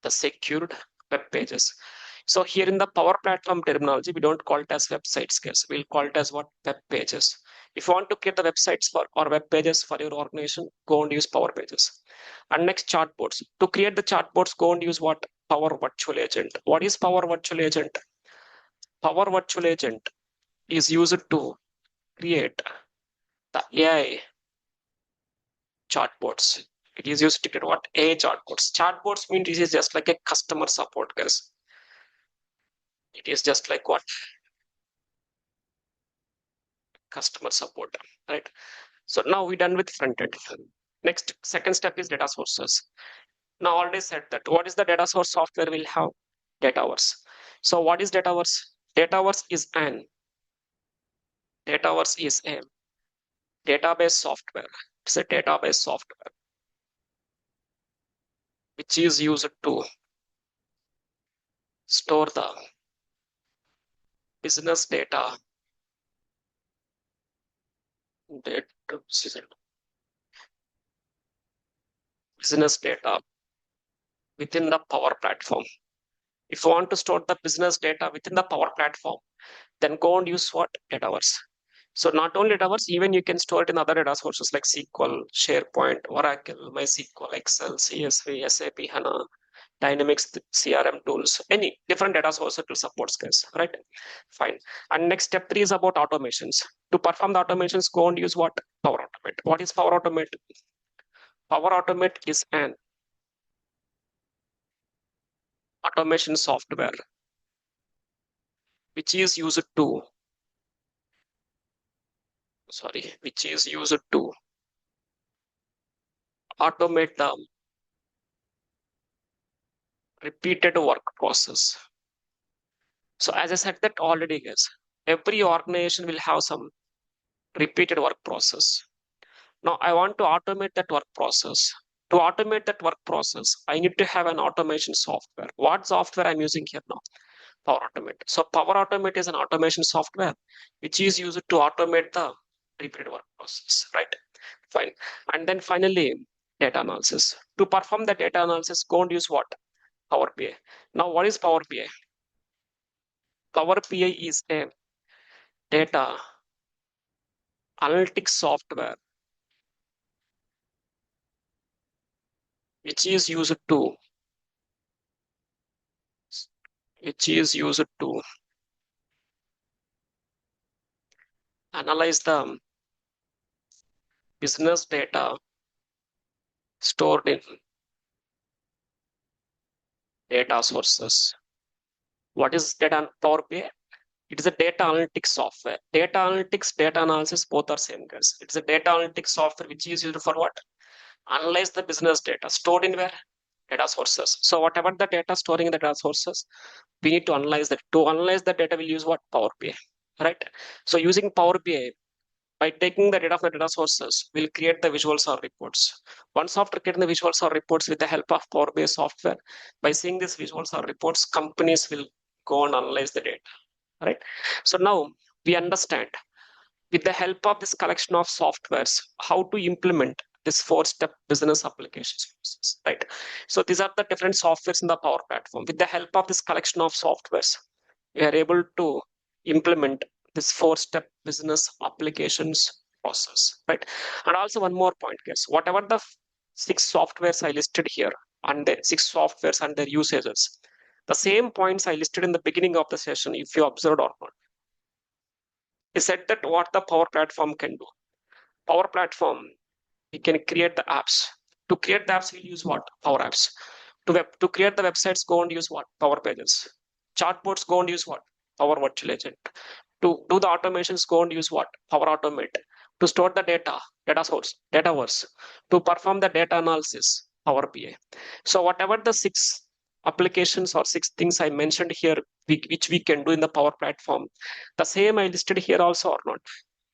The secured web pages. So here in the Power Platform terminology, we don't call it as websites, guys. We'll call it as what? Web pages. If you want to create the websites for or web pages for your organization, go and use Power Pages. And next, chatbots. To create the chatbots, go and use what? Power Virtual Agent. What is Power Virtual Agent? Power Virtual Agent is used to create the AI chatbots. It is used to create what? AI chatbots. Chatbots mean this is just like a customer support, guys. It is just like what? Customer support, right? So now we're done with front end. Next, second step is data sources. Now already said that what is the data source software we'll have? Dataverse. So what is Dataverse? Dataverse is a database software. It's a database software which is used to store the business data, business data within the Power Platform. If you want to store the business data within the Power Platform, then go and use what? Dataverse. So not only Dataverse, even you can store it in other data sources like SQL, SharePoint, Oracle, MySQL, Excel, CSV, SAP, HANA, Dynamics, CRM tools, any different data sources to support guys, right? Fine. And next step 3 is about automations. To perform the automations, go and use what? Power Automate. What is Power Automate? Power Automate is an automation software which is used to, which is used to automate the repeated work process. So as I said that already, guys, every organization will have some repeated work process. Now I want to automate that work process. To automate that work process, I need to have an automation software. What software I'm using here now? Power Automate. So Power Automate is an automation software which is used to automate the repeated work process, right? Fine. And then finally, data analysis. To perform the data analysis, go and use what? Power BI. Now, what is Power BI? Power BI is a data analytics software which is used to which is used to analyze the business data stored in data sources. What is data Power BI? It is a data analytics software. Data analytics, data analysis, both are same guys. It's a data analytics software which is used for what? Analyze the business data stored in where? Data sources. So whatever the data storing in the data sources, we need to analyze that. To analyze the data, we'll use what? Power BI, right? So using Power BI, by taking the data from the data sources, we'll create the visuals or reports. Once after creating the visuals or reports with the help of Power BI software, by seeing these visuals or reports, companies will go and analyze the data, right? So now we understand with the help of this collection of softwares how to implement this 4-step business applications process, right? So these are the different softwares in the Power Platform. With the help of this collection of softwares, we are able to implement this 4-step business applications process, right? And also one more point, guys, whatever the 6 softwares I listed here and the 6 softwares and their usages, the same points I listed in the beginning of the session, if you observed or not, is said that what the Power Platform can do. Power Platform, we can create the apps. To create the apps, we'll use what? Power Apps. To create the websites, go and use what? Power Pages. Chatbots, go and use what? Power Virtual Agent. To do the automations, go and use what? Power Automate. To store the data, data source, Dataverse. To perform the data analysis, Power BI. So whatever the 6 applications or 6 things I mentioned here, which we can do in the Power Platform, the same I listed here also or not?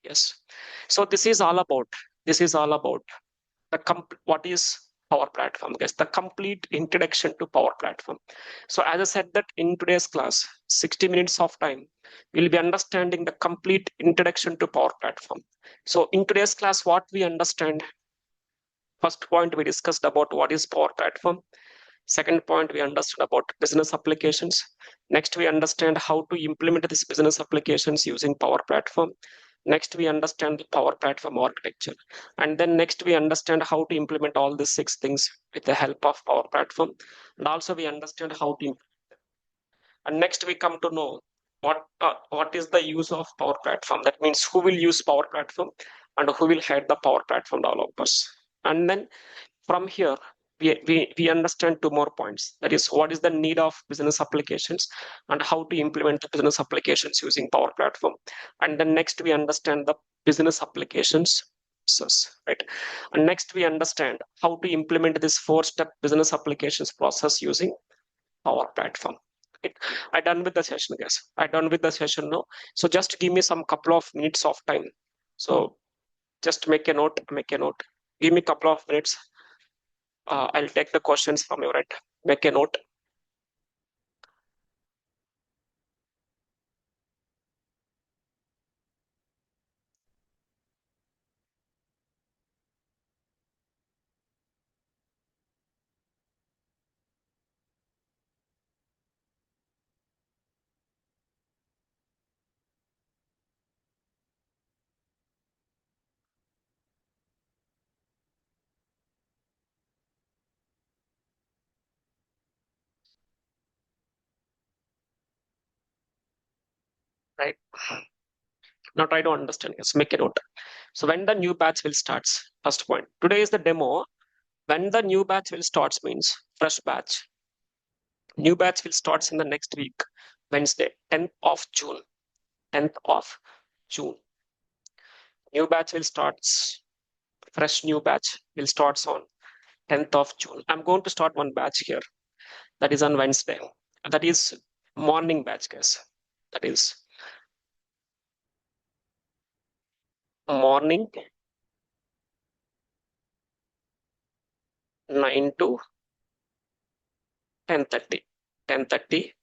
Yes. So this is all about what is Power Platform, guys. The complete introduction to Power Platform. So as I said that in today's class, 60 minutes of time, we'll be understanding the complete introduction to Power Platform. So in today's class, what we understand, first point we discussed about what is Power Platform. Second point, we understood about business applications. Next, we understand how to implement these business applications using Power Platform. Next, we understand the Power Platform architecture. And then next, we understand how to implement all these 6 things with the help of Power Platform. And also we understand how to, and next we come to know what is the use of Power Platform. That means who will use Power Platform and who will head the Power Platform developers. And then from here, we understand 2 more points. That is, what is the need of business applications and how to implement the business applications using Power Platform. And then next, we understand the business applications, right? And next, we understand how to implement this 4-step business applications process using Power Platform. Right? I done with the session, guys. I done with the session now. So just give me some couple of minutes of time. So just make a note. Give me a couple of minutes. I'll take the questions from you, right? Make a note. right? Now try to understand. Yes, make a note. So when the new batch will starts, first point. Today is the demo. When the new batch will starts means fresh batch. New batch will starts in the next week, Wednesday, 10th of June. 10th of June. New batch will starts. Fresh new batch will starts on 10th of June. I'm going to start one batch here. That is on Wednesday. That is morning batch, guys. That is morning 9 to 10:30. 10:30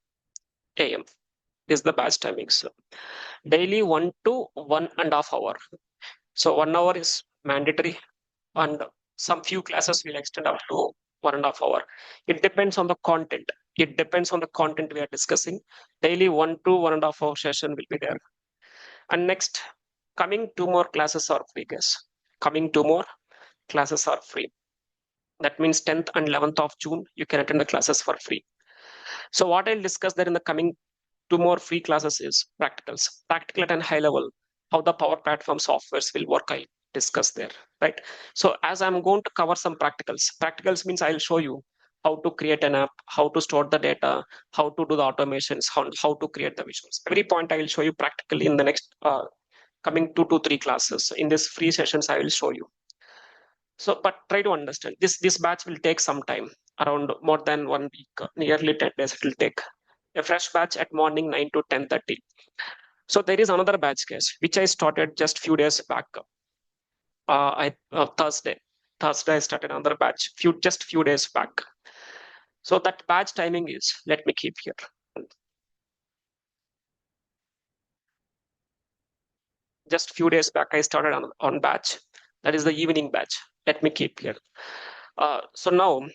a.m. is the batch timing. So daily 1 to 1.5 hour. So 1 hour is mandatory, and some few classes will extend up to 1.5 hour. It depends on the content. It depends on the content we are discussing. Daily 1 to 1.5 hour session will be there. And next, coming two more classes are free, guys. Coming two more classes are free. That means 10th and 11th of June, you can attend the classes for free. So what I'll discuss there in the coming two more free classes is practicals. Practical at a high level, how the Power Platform softwares will work, I'll discuss there, right? So as I'm going to cover some practicals, practicals means I'll show you how to create an app, how to store the data, how to do the automations, how to create the visuals. Every point I will show you practically in the next coming 2 to 3 classes. In this free sessions, I will show you. So, but try to understand this batch will take some time, around more than 1 week, nearly 10 days it will take. A fresh batch at morning 9 to 10:30. So there is another batch case which I started just few days back. Thursday. Thursday I started another batch few days back. So that batch timing is, let me keep here. Just few days back I started on batch. That is the evening batch. Let me keep here. So now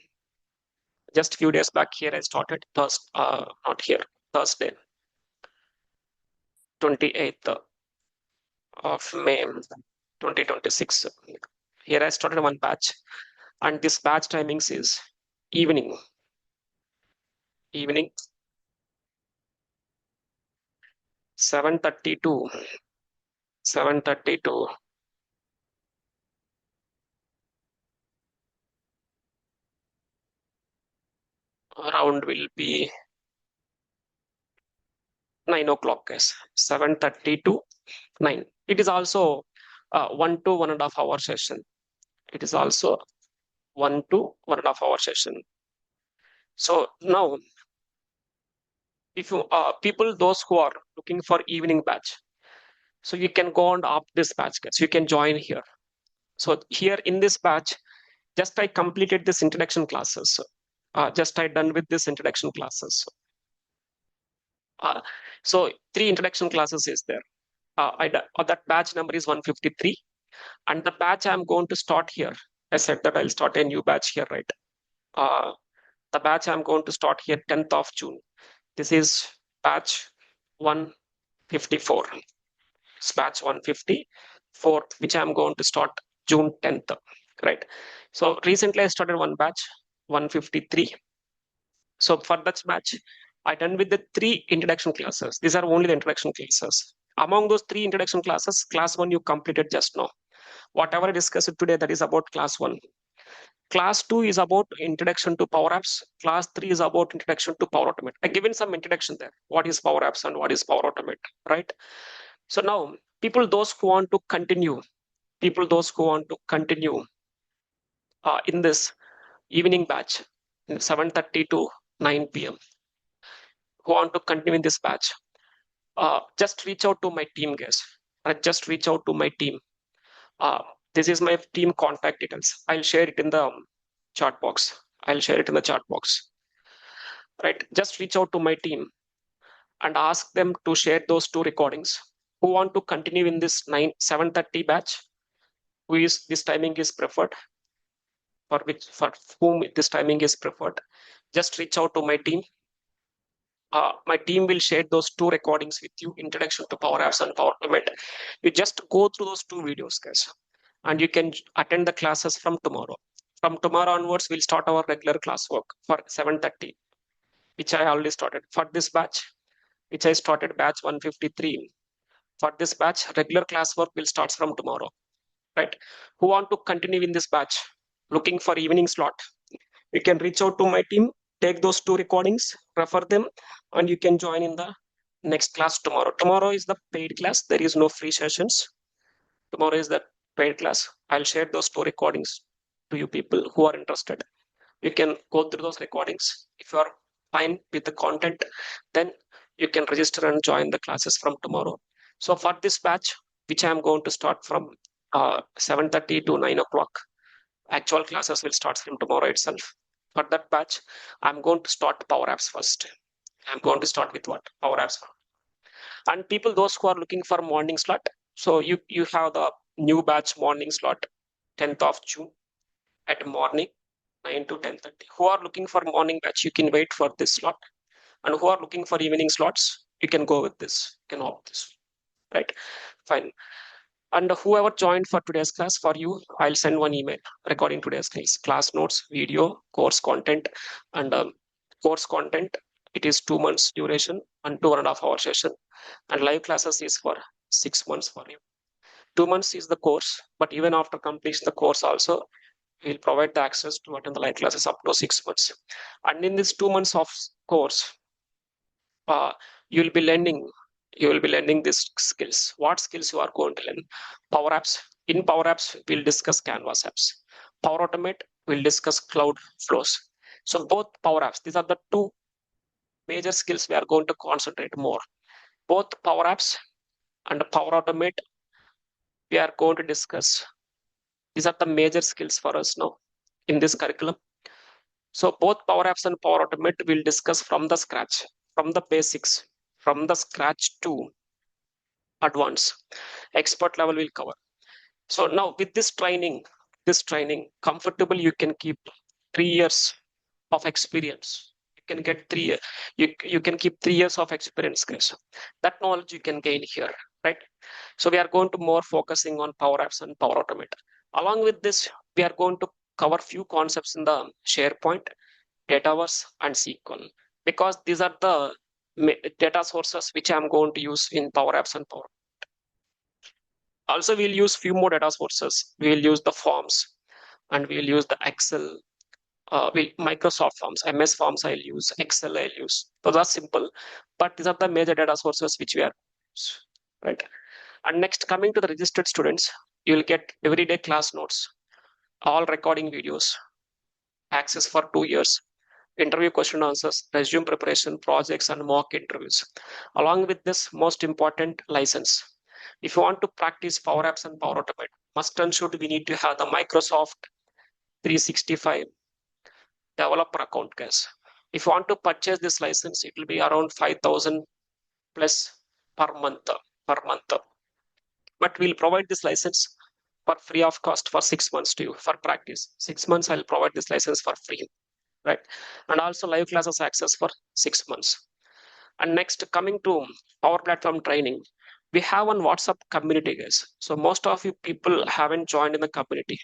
just few days back here I started not here, Thursday, 28th of May 2026. Here I started one batch, and this batch timings is evening evening 7:30 to 7:30 to around will be 9 o'clock, guys. 7:30 to 9. It is also 1 to 1.5 hour session. It is also 1 to 1.5 hour session. So now, if you people those who are looking for evening batch, so you can go and opt this batch, guys. You can join here. So here in this batch, just I completed this introduction classes. Just I done with this introduction classes. So 3 introduction classes is there. That batch number is 153, and the batch I'm going to start here. I said that I'll start a new batch here, right? Uh, the batch I'm going to start here 10th of June. This is batch 154. It's batch 154, which I'm going to start June 10th, right? So recently I started one batch 153. So for that batch, I done with the 3 introduction classes. These are only the introduction classes. Among those 3 introduction classes, class 1 you completed just now. Whatever I discussed today, that is about class 1. Class 2 is about introduction to Power Apps. Class 3 is about introduction to Power Automate. I given some introduction there. What is Power Apps and what is Power Automate, right? So now, those who want to continue, in this evening batch, 7:30 to 9 p.m., who want to continue in this batch, just reach out to my team, guys. Just reach out to my team. Uh, this is my team contact details. I'll share it in the chat box. Right? Just reach out to my team and ask them to share those 2 recordings. Who want to continue in this 7:30 batch? Who is this timing is preferred? For whom this timing is preferred? Just reach out to my team. My team will share those 2 recordings with you, introduction to Power Apps and Power Automate. You just go through those 2 videos, guys, and you can attend the classes from tomorrow. From tomorrow onwards, we'll start our regular classwork for 7:30, which I already started. For this batch, which I started batch 153. For this batch, regular class work will start from tomorrow, right? Who want to continue in this batch? Looking for evening slot? You can reach out to my team, take those 2 recordings, refer them, and you can join in the next class tomorrow. Tomorrow is the paid class. There is no free sessions. Tomorrow is the paid class. I'll share those 2 recordings to you people who are interested. You can go through those recordings. If you are fine with the content, then you can register and join the classes from tomorrow. So for this batch, which I'm going to start from 7:30 to 9 o'clock, actual classes will start from tomorrow itself. For that batch, I'm going to start Power Apps first. I'm going to start with what? Power Apps. And people, those who are looking for morning slot, so you have the new batch morning slot, 10th of June at morning, 9 to 10:30. Who are looking for morning batch, you can wait for this slot. And who are looking for evening slots, you can go with this. You can opt this, right? Fine. And whoever joined for today's class, for you, I'll send one email regarding today's class notes, video, course content, and course content. It is 2 months duration and 2.5 hour session. And live classes is for 6 months for you. 2 months is the course, but even after completion the course also, we'll provide the access to attend the live classes up to 6 months. And in this 2 months of course, uh, you'll be learning these skills. What skills you are going to learn? Power Apps. In Power Apps, we'll discuss Canvas apps. Power Automate, we'll discuss cloud flows. So both Power Apps, these are the 2 major skills we are going to concentrate more. Both Power Apps and Power Automate, we are going to discuss. These are the major skills for us now in this curriculum. So both Power Apps and Power Automate will discuss from the scratch, from the basics, from the scratch to advanced. Expert level will cover. So now with this training, comfortable, you can keep 3 years of experience. You can get 3 years. You can keep 3 years of experience, Chris. That knowledge you can gain here, right? So we are going to more focusing on Power Apps and Power Automate. Along with this, we are going to cover few concepts in the SharePoint, Dataverse, and SQL, because these are the data sources which I'm going to use in Power Apps and Power. Also, we'll use few more data sources. We'll use the forms, and we'll use the Excel, Microsoft Forms, MS Forms I'll use, Excel I'll use. Those are simple, but these are the major data sources which we are, right? And next, coming to the registered students, you'll get everyday class notes, all recording videos, access for 2 years, interview question answers, resume preparation, projects, and mock interviews. Along with this, most important, license. If you want to practice Power Apps and Power Automate, must and should we need to have the Microsoft 365 developer account, guys. If you want to purchase this license, it will be around 5,000 plus per month. Per month. But we'll provide this license for free of cost for 6 months to you for practice. 6 months, I'll provide this license for free, right? And also live classes access for 6 months. And next, coming to Power Platform training, we have one WhatsApp community, guys. So most of you people haven't joined in the community.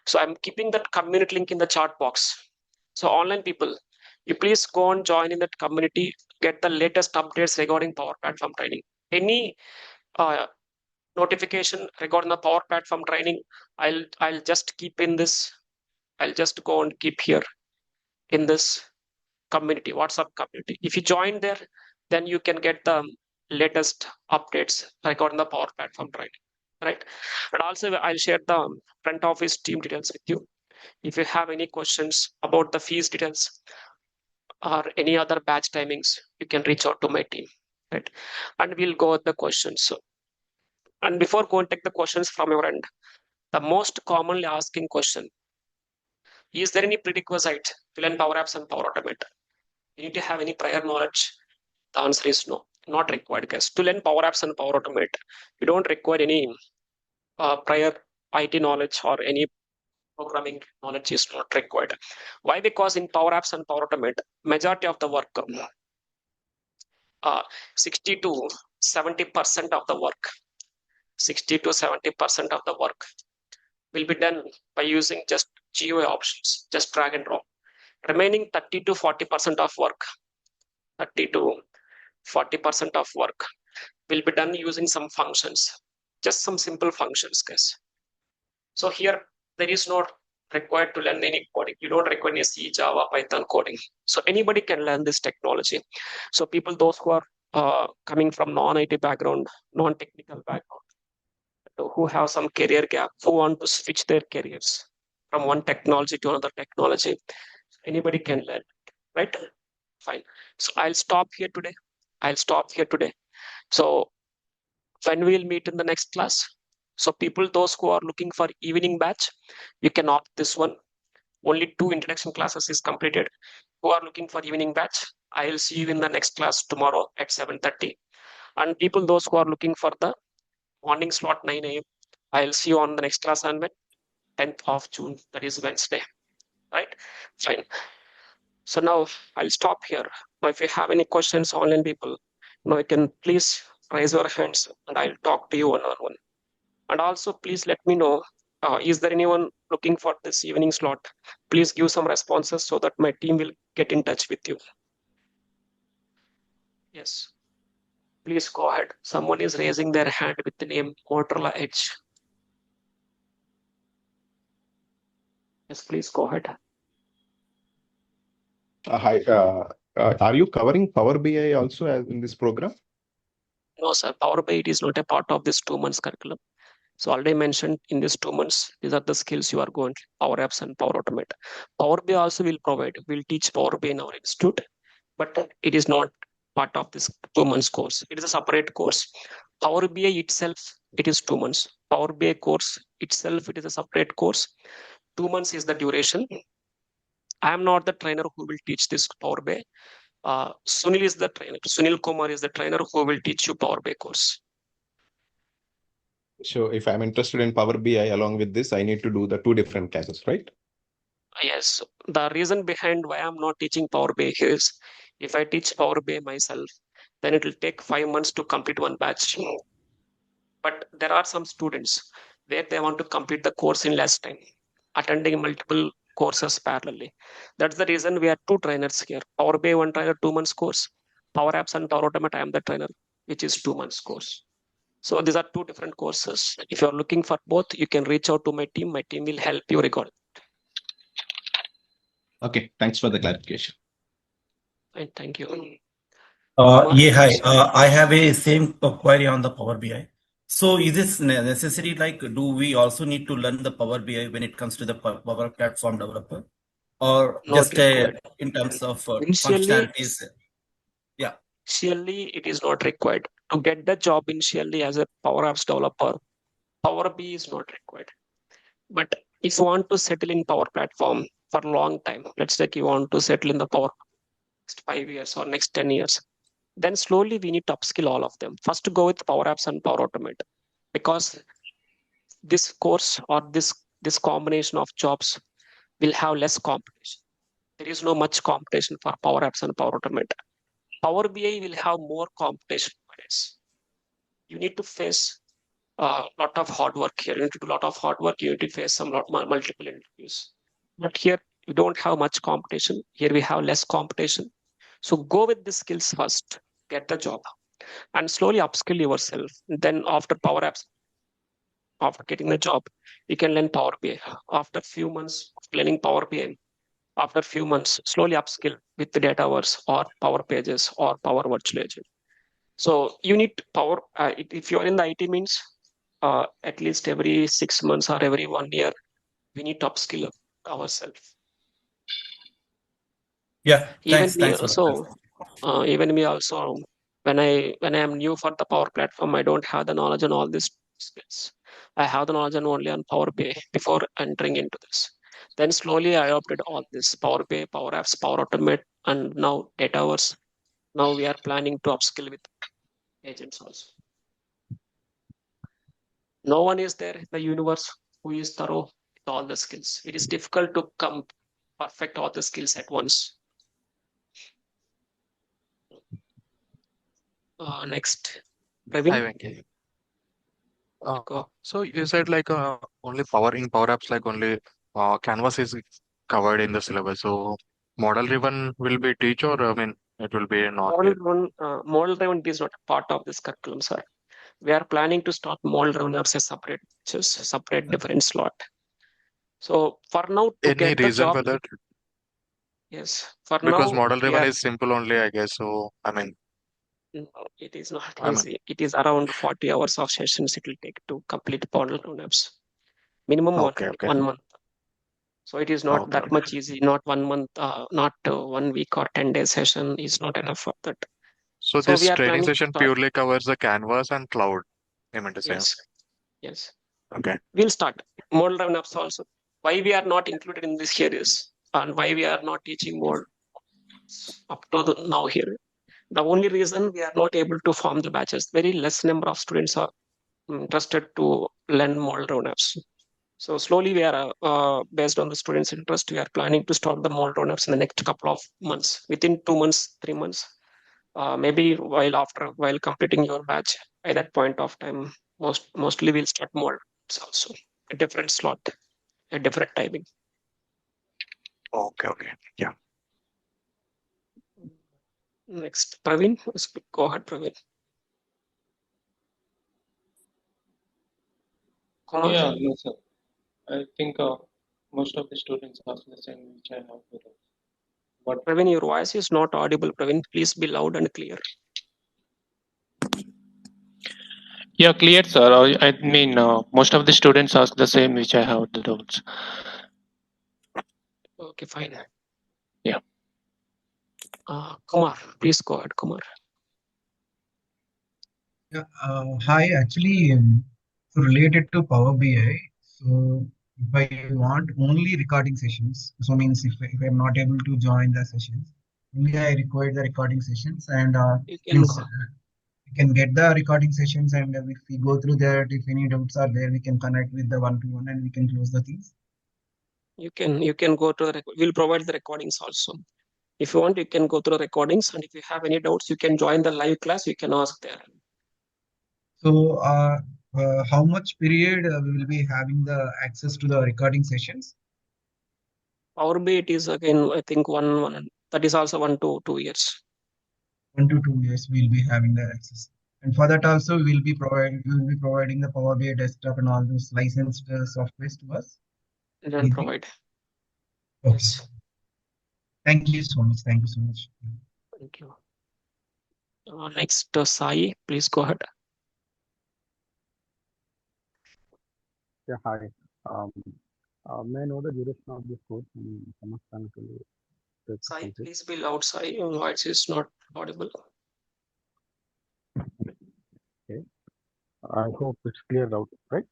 So I'm keeping that community link in the chat box. So online people, you please go and join in that community, get the latest updates regarding Power Platform training. Any uh, notification regarding the Power Platform training, I'll just keep in this. I'll just go and keep here in this community, WhatsApp community. If you join there, then you can get the latest updates regarding the Power Platform training, right? And also I'll share the front office team details with you. If you have any questions about the fees details or any other batch timings, you can reach out to my team, right? And we'll go with the questions. So, and before going to take the questions from your end, the most commonly asking question, is there any prerequisite to learn Power Apps and Power Automate? You need to have any prior knowledge? The answer is no, not required, guys. To learn Power Apps and Power Automate, you don't require any prior IT knowledge or any programming knowledge is not required. Why? Because in Power Apps and Power Automate, majority of the work, 60 to 70% of the work, 60 to 70% of the work will be done by using just GUI options, just drag and drop. Remaining 30 to 40% of work, 30 to 40% of work will be done using some functions, just some simple functions, guys. So here there is not required to learn any coding. You don't require any C, Java, Python coding. So anybody can learn this technology. So people, those who are coming from non-IT background, non-technical background, who have some career gap, who want to switch their careers from one technology to another technology, anybody can learn, right? Fine. So I'll stop here today. I'll stop here today. So when we'll meet in the next class. So people, those who are looking for evening batch, you can opt this one. Only 2 introduction classes is completed. Who are looking for evening batch, I'll see you in the next class tomorrow at 7:30. And people, those who are looking for the morning slot 9 a.m., I'll see you on the next class on 10th of June, that is Wednesday, right? Fine. So now I'll stop here. Now, if you have any questions, online people, now you can please raise your hands and I'll talk to you one on one. And also, please let me know, is there anyone looking for this evening slot? Please give some responses so that my team will get in touch with you. Yes, please go ahead. Someone is raising their hand with the name Motorola Edge. Yes, please go ahead. Hi, are you covering Power BI also as in this program? No, sir, Power BI is not a part of this 2 months curriculum. So already mentioned in these 2 months, these are the skills you are going to Power Apps and Power Automate. Power BI also will provide, will teach Power BI in our institute, but it is not part of this 2 months course. It is a separate course. Power BI itself, it is 2 months. Power BI course itself, it is a separate course. 2 months is the duration. I am not the trainer who will teach this Power BI. Sunil is the trainer. Sunil Kumar is the trainer who will teach you Power BI course. So if I'm interested in Power BI along with this, I need to do the two different classes, right? Yes, the reason behind why I'm not teaching Power BI is if I teach Power BI myself, then it will take 5 months to complete one batch. But there are some students where they want to complete the course in less time, attending multiple courses parallelly. That's the reason we have two trainers here. Power BI one trainer, 2 months course. Power Apps and Power Automate, I am the trainer, which is 2 months course. So these are two different courses. If you're looking for both, you can reach out to my team. My team will help you record. Okay, thanks for the clarification. Fine, thank you. Yeah, hi. Yes. I have a same query on the Power BI. So is this necessary? Like, do we also need to learn the Power BI when it comes to the Power Platform developer, or Not just required. in terms of Initially, functionalities? Yeah. initially it is not required. To get the job initially as a Power Apps developer, Power BI is not required. But if you want to settle in Power Platform for a long time, let's say you want to settle in the Power next 5 years or next 10 years, then slowly we need to upskill all of them. First to go with Power Apps and Power Automate, because this course or this combination of jobs will have less competition. There is no much competition for Power Apps and Power Automate. Power BI will have more competition nowadays. You need to face a lot of hard work here. You need to do a lot of hard work. You need to face multiple interviews. But here you don't have much competition. Here we have less competition. So go with the skills first, get the job, and slowly upskill yourself. Then after Power Apps, after getting the job, you can learn Power BI. After few months of learning Power BI, after few months, slowly upskill with the Dataverse or Power Pages or Power Virtual Agent. So you need power. If you're in the IT means, at least every 6 months or every 1 year, we need to upskill ourselves. Yeah. Even Thanks. me Thanks for the also, when I am new for the Power Platform, I don't have the knowledge on all these skills. I have the knowledge on only on Power BI before entering into this. Then slowly I adopted all this Power BI, Power Apps, Power Automate, and now Dataverse. Now we are planning to upskill with agents also. No one is there in the universe who is thorough with all the skills. It is difficult to come perfect all the skills at once. Next, Hi, Praveen, Venki. go. So you said like only power in Power Apps, like only Canvas is covered in the syllabus. So model driven will be teach or I mean It will be not here. Model driven is not a part of this curriculum, sir. We are planning to start model driven as a separate, just separate different slot. So for now, to Any get the reason job, for that? yes, for Because now, model we driven are, is simple only, I guess. So, no, it is not I mean, easy. It is around 40 hours of sessions it will take to complete model driven apps. Minimum okay, okay, 1 month. So it is not okay, that okay. much easy. Not 1 month, not 1 week or 10 days session is not enough for that. So So we this are training planning to session start. purely covers the canvas and cloud. I meant to say. Yes, yes. Okay. We'll start model driven apps also. Why we are not included in this here is, and why we are not teaching more up to now here. The only reason we are not able to form the batches, very less number of students are interested to learn model driven apps. So slowly we are, based on the students' interest, we are planning to start the model driven apps in the next couple of months, within 2 months, 3 months. Maybe while completing your batch, at that point of time, mostly we'll start more. It's also a different slot, a different timing. Okay, okay. Yeah. Next, Praveen, go ahead, Praveen. Kumar, Yeah, no, sir. I think most of the students ask the same which I have with us. But Praveen, your voice is not audible. Praveen, please be loud and clear. yeah, clear, sir. I mean, most of the students ask the same which I have the doubts. Okay, fine. Yeah. Kumar, please go ahead, Kumar. Yeah, hi, actually, related to Power BI. So, if I want only recording sessions, so means if I'm not able to join the sessions, only I require the recording sessions, and You can means we can get the recording sessions, and if we go through that, if any doubts are there, we can connect with the one-to-one, and we can close the things. you can go to the we'll provide the recordings also. If you want, you can go through the recordings, and if you have any doubts, you can join the live class. You can ask there. So, how much period we will be having the access to the recording sessions? Power BI it is again, I think one that is also 1 to 2 years. 1 to 2 years we'll be having the access, and for that also we will be providing the Power BI desktop and all those licensed softwares to us. Then provide. Okay. Yes. Thank you so much. Thank you so much. Thank you. Next, Sai, please go ahead. Yeah, hi. May I know the duration of this course and how much time it will take to Sai, complete? please be loud. Sai, your voice is not audible. Okay. I hope it's clear out, right?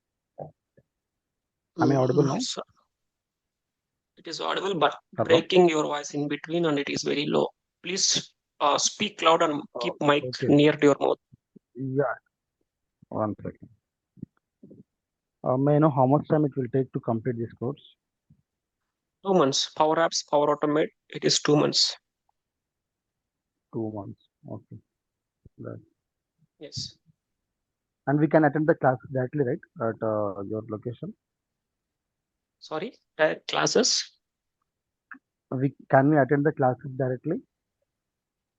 Am I audible now? Sir. It is audible, but Hello? breaking your voice in between, and it is very low. Please speak loud and keep mic Okay. near to your mouth. Yeah. 1 second. May I know how much time it will take to complete this course? 2 months. Power Apps, Power Automate. It is 2 months. 2 months. Okay. Right. Yes. And we can attend the class directly, right? At your location. Sorry. Classes. Can we attend the classes directly?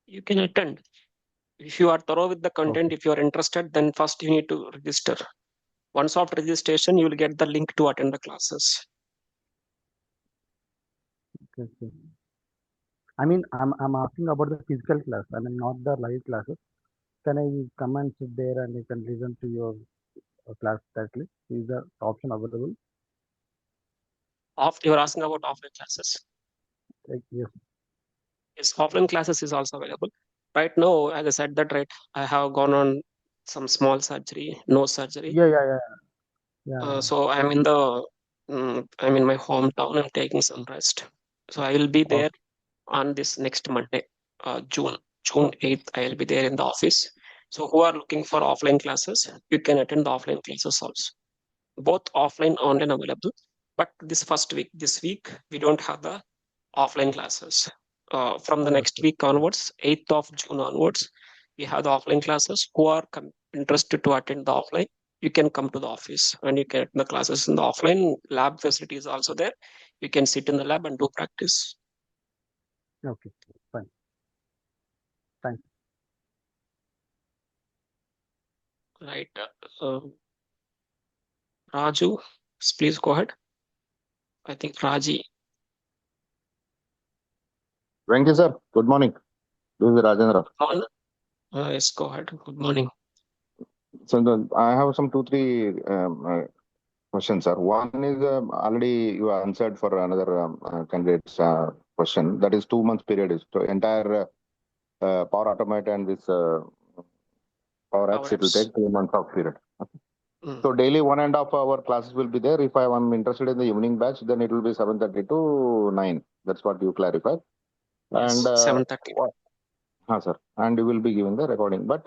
You can attend. If you are thorough with the content, Okay. if you are interested, then first you need to register. Once after registration, you will get the link to attend the classes. Okay. Okay. I mean, I'm asking about the physical class. I mean, not the live classes. Can I come and sit there and you can listen to your class directly? Is the option available? You are asking about offline classes. Yes. Yes, offline classes is also available. Right now, as I said that, right, I have gone on some small surgery, no surgery. Yeah. So I'm in my hometown. I'm taking some rest. So I will be there on this next Monday, June 8th. I will be there in the office. So who are looking for offline classes, you can attend the offline classes also. Both offline, online available. But this week, we don't have the offline classes. From the next week onwards, 8th of June onwards, we have the offline classes. Who are interested to attend the offline, you can come to the office and you can attend the classes in the offline. Lab facility is also there. You can sit in the lab and do practice. Okay. Fine. Right. Raju, please go ahead. I think Raji. Venki sir, good morning. This is Rajendra. Yes, go ahead. Good morning. So I have some two, three questions, sir. One is already you answered for another candidate's question. That is 2 months period. Is so entire Power Automate and this Power Apps, it will Apps. take 3 months of period. Mm. So daily 1.5 hour classes will be there. If I am interested in the evening batch, then it will be 7:30 to 9. That's what you clarified. Yes, And 7:30. sir. And you will be giving the recording. But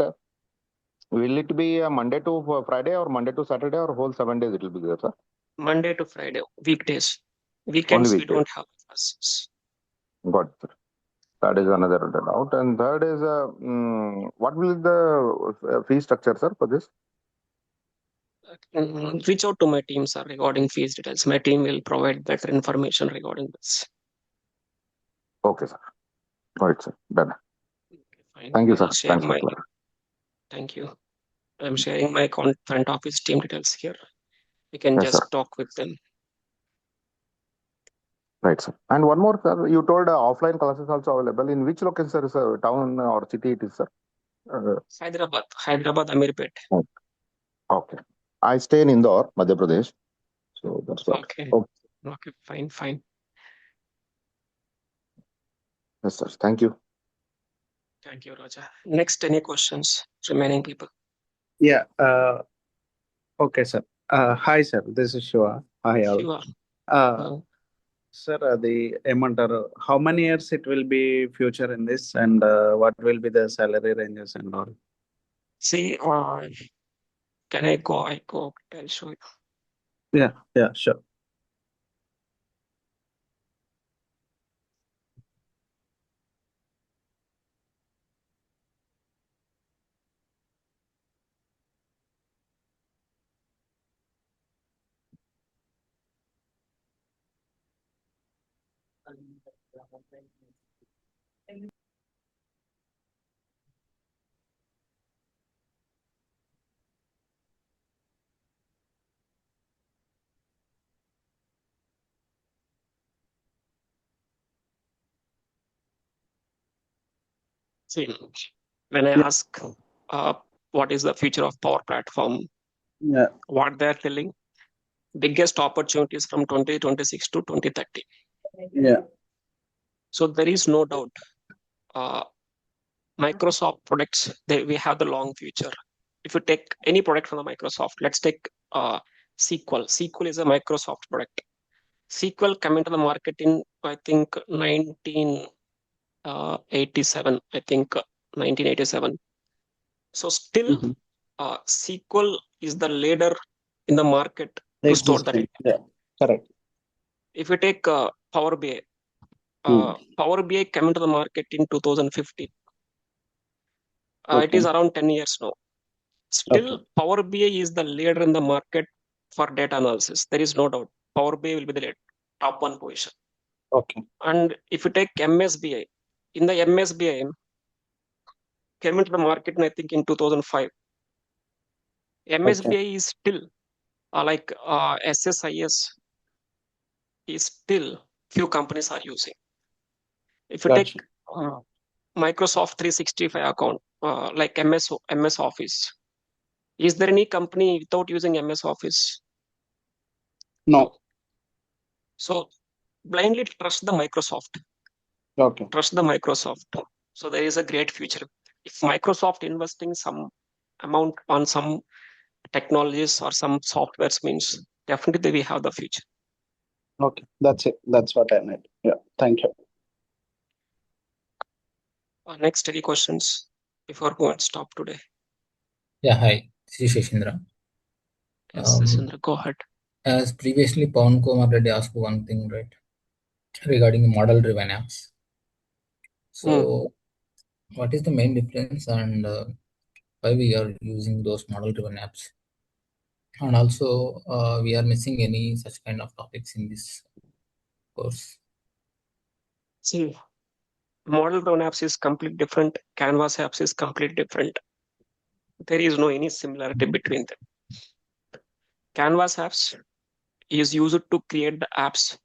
will it be Monday to Friday or Monday to Saturday or whole 7 days it will be there, sir? Monday to Friday, weekdays. Only Weekends we weekdays. don't have classes. Got it, sir. That is another doubt. And third is, what will be the fee structure, sir, for this? Reach out to my team, sir, regarding fees details. My team will provide better information regarding this. Okay, sir. Got it, sir. Done. Fine. Thank you, I'll sir. share Thanks for my. clarity. Thank you. I'm sharing my front office team details here. You can Yes, sir. just talk with them. Right, sir. And one more, sir. You told offline classes also available. In which location, sir? Is town or city it is, sir? Hyderabad, Amirpet. Okay. I stay in Indore, Madhya Pradesh. So that's what. Okay. Okay. Okay, fine. Yes, sir. Thank you. Thank you, Raja. Next, any questions? Remaining people. Yeah. Okay, sir. Hi, sir. This is Shiva. Hi, all. Shiva. Sir, the how many years it will be future in this, and what will be the salary ranges and all? See, can I go? I'll show you. Yeah, sure. See, when I ask what is the future of Power Platform, Yeah. what they're telling, biggest opportunities from 2026 to 2030. Yeah. So there is no doubt. Microsoft products, we have the long future. If you take any product from the Microsoft, let's take SQL. SQL is a Microsoft product. SQL came into the market in, I think, 1987. I think 1987. So still, SQL is the leader in the market to store the data. Yeah, correct. If you take Power BI, Power BI came into the market in 2015. It is around 10 years now. Still, Power BI is the leader in the market for data analysis. There is no doubt. Power BI will be the lead, top one position. Okay. And if you take MSBI, in the MSBI came into the market, I think in 2005. MSBI is still like SSIS is still few companies are using. If you take Microsoft 365 account, like MS Office, is there any company without using MS Office? No. So blindly trust the Microsoft. Okay. Trust the Microsoft. So there is a great future. If Microsoft investing some amount on some technologies or some softwares means definitely we have the future. Okay, that's it. That's what I need. Yeah, thank you. Next, any questions before we stop today? Yeah, hi. This is Shishindra. Yes, Shishindra, go ahead. As previously, Pawan Kumar already asked one thing, right, regarding model-driven apps. So, what is the main difference and why we are using those model-driven apps? And also, we are missing any such kind of topics in this course. See, model-driven apps is completely different. Canvas apps is completely different. There is no any similarity between them. Canvas apps is used to create the apps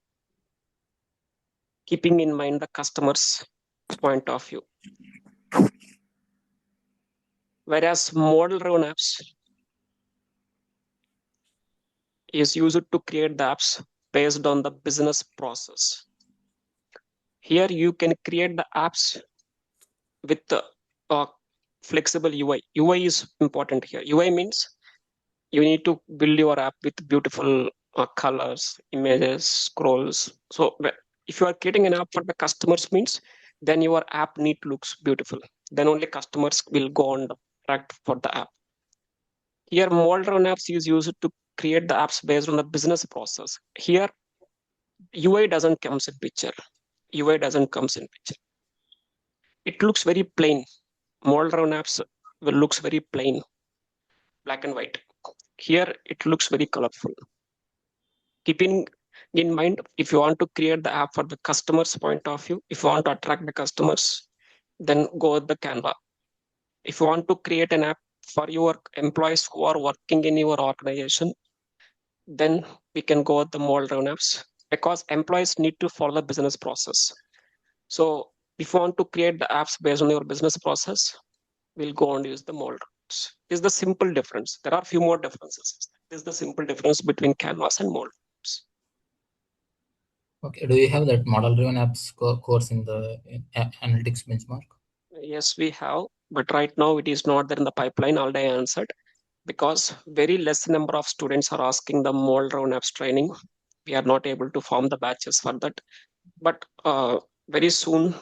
keeping in mind the customer's point of view. Whereas model-driven apps is used to create the apps based on the business process. Here you can create the apps with the flexible UI. UI is important here. UI means you need to build your app with beautiful colors, images, scrolls. So if you are creating an app for the customers means, then your app need looks beautiful. Then only customers will go and attract for the app. Here, model-driven apps is used to create the apps based on the business process. Here, UI doesn't comes in picture. UI doesn't comes in picture. It looks very plain. Model-driven apps will looks very plain, black and white. Here, it looks very colorful. Keeping in mind, if you want to create the app for the customer's point of view, if you want to attract the customers, then go with the Canva. If you want to create an app for your employees who are working in your organization, then we can go with the model-driven apps because employees need to follow the business process. So if you want to create the apps based on your business process, we'll go and use the model apps. This is the simple difference. There are a few more differences. This is the simple difference between Canvas and model apps. Okay, do you have that model-driven apps course in the analytics benchmark? Yes, we have, but right now it is not there in the pipeline. Already I answered because very less number of students are asking the model-driven apps training. We are not able to form the batches for that. But very soon,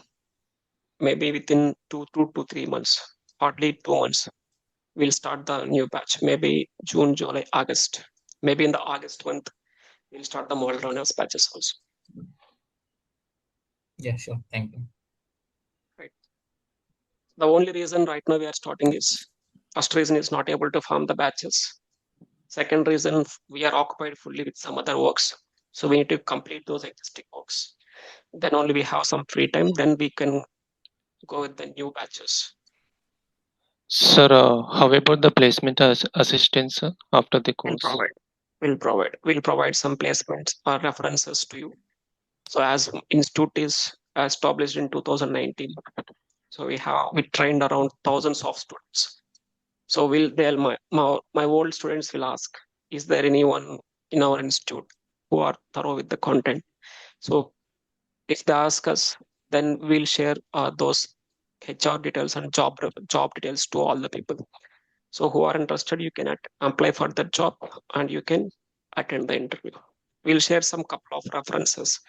maybe within 2 to 3 months, hardly 2 months, we'll start the new batch. Maybe June, July, August. Maybe in the August month, we'll start the model runners batches also. Yeah, sure. Thank you. Right. The only reason right now we are starting is first reason is not able to form the batches. Second reason, we are occupied fully with some other works. So we need to complete those existing works. Then only we have some free time. Then we can go with the new batches. Sir, how about the placement assistance after the We'll course? We'll provide some placements or references to you. So as institute is established in 2019, so we trained around thousands of students. So my old students will ask, is there anyone in our institute who are thorough with the content? So if they ask us, then we'll share those HR details and job details to all the people. So who are interested, you can apply for the job and you can attend the interview. We'll share some couple of references.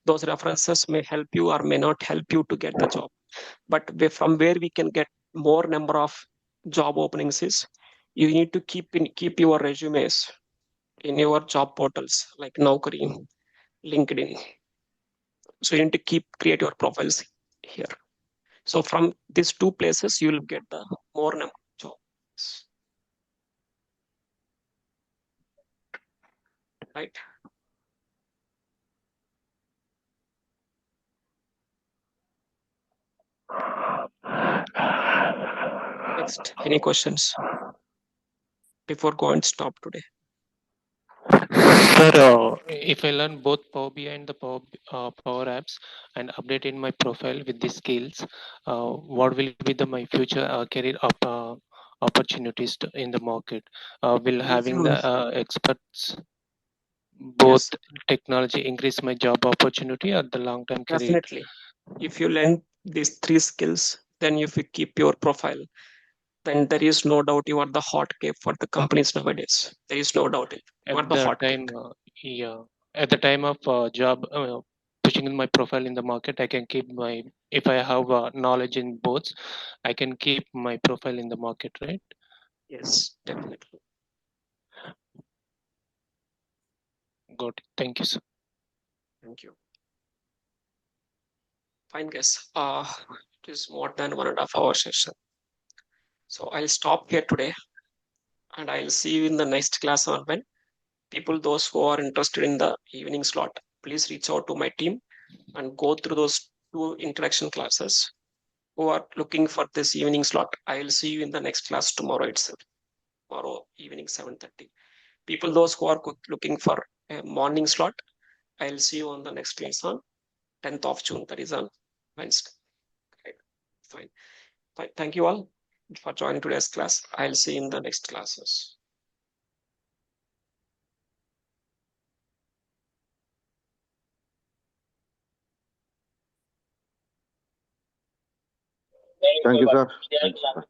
Those references may help you or may not help you to get the job. But from where we can get more number of job openings is you need to keep your resumes in your job portals like Naukri, LinkedIn. So you need to create your profiles here. So from these two places, you will get the more number of jobs. Right? Next, any questions before go and stop today? Sir, if I learn both Power BI and the Power Apps and update in my profile with these skills, what will be my future career opportunities in the market? Will having the experts both Yes, technology increase my job opportunity or the long-term career? definitely. If you learn these three skills, then if you keep your profile, then there is no doubt you are the hot cake for the companies nowadays. There is no doubt you are At the the hot time, cake. at the time of job pushing in my profile in the market, I can keep my, if I have knowledge in both, I can keep my profile in the market, right? Yes, definitely. Got it. Thank you, sir. Thank you. Fine, guys. It is more than 1.5 hour session. So I'll stop here today and I'll see you in the next class on when people, those who are interested in the evening slot, please reach out to my team and go through those 2 introduction classes. who are looking for this evening slot, I will see you in the next class tomorrow itself. Tomorrow evening 7:30. People, those who are looking for a morning slot, I'll see you on the next class on 10th of June. That is on Wednesday. Okay. Fine. Fine. Thank you all for joining today's class. I'll see you in the next classes. Thank you, sir. Thanks, sir.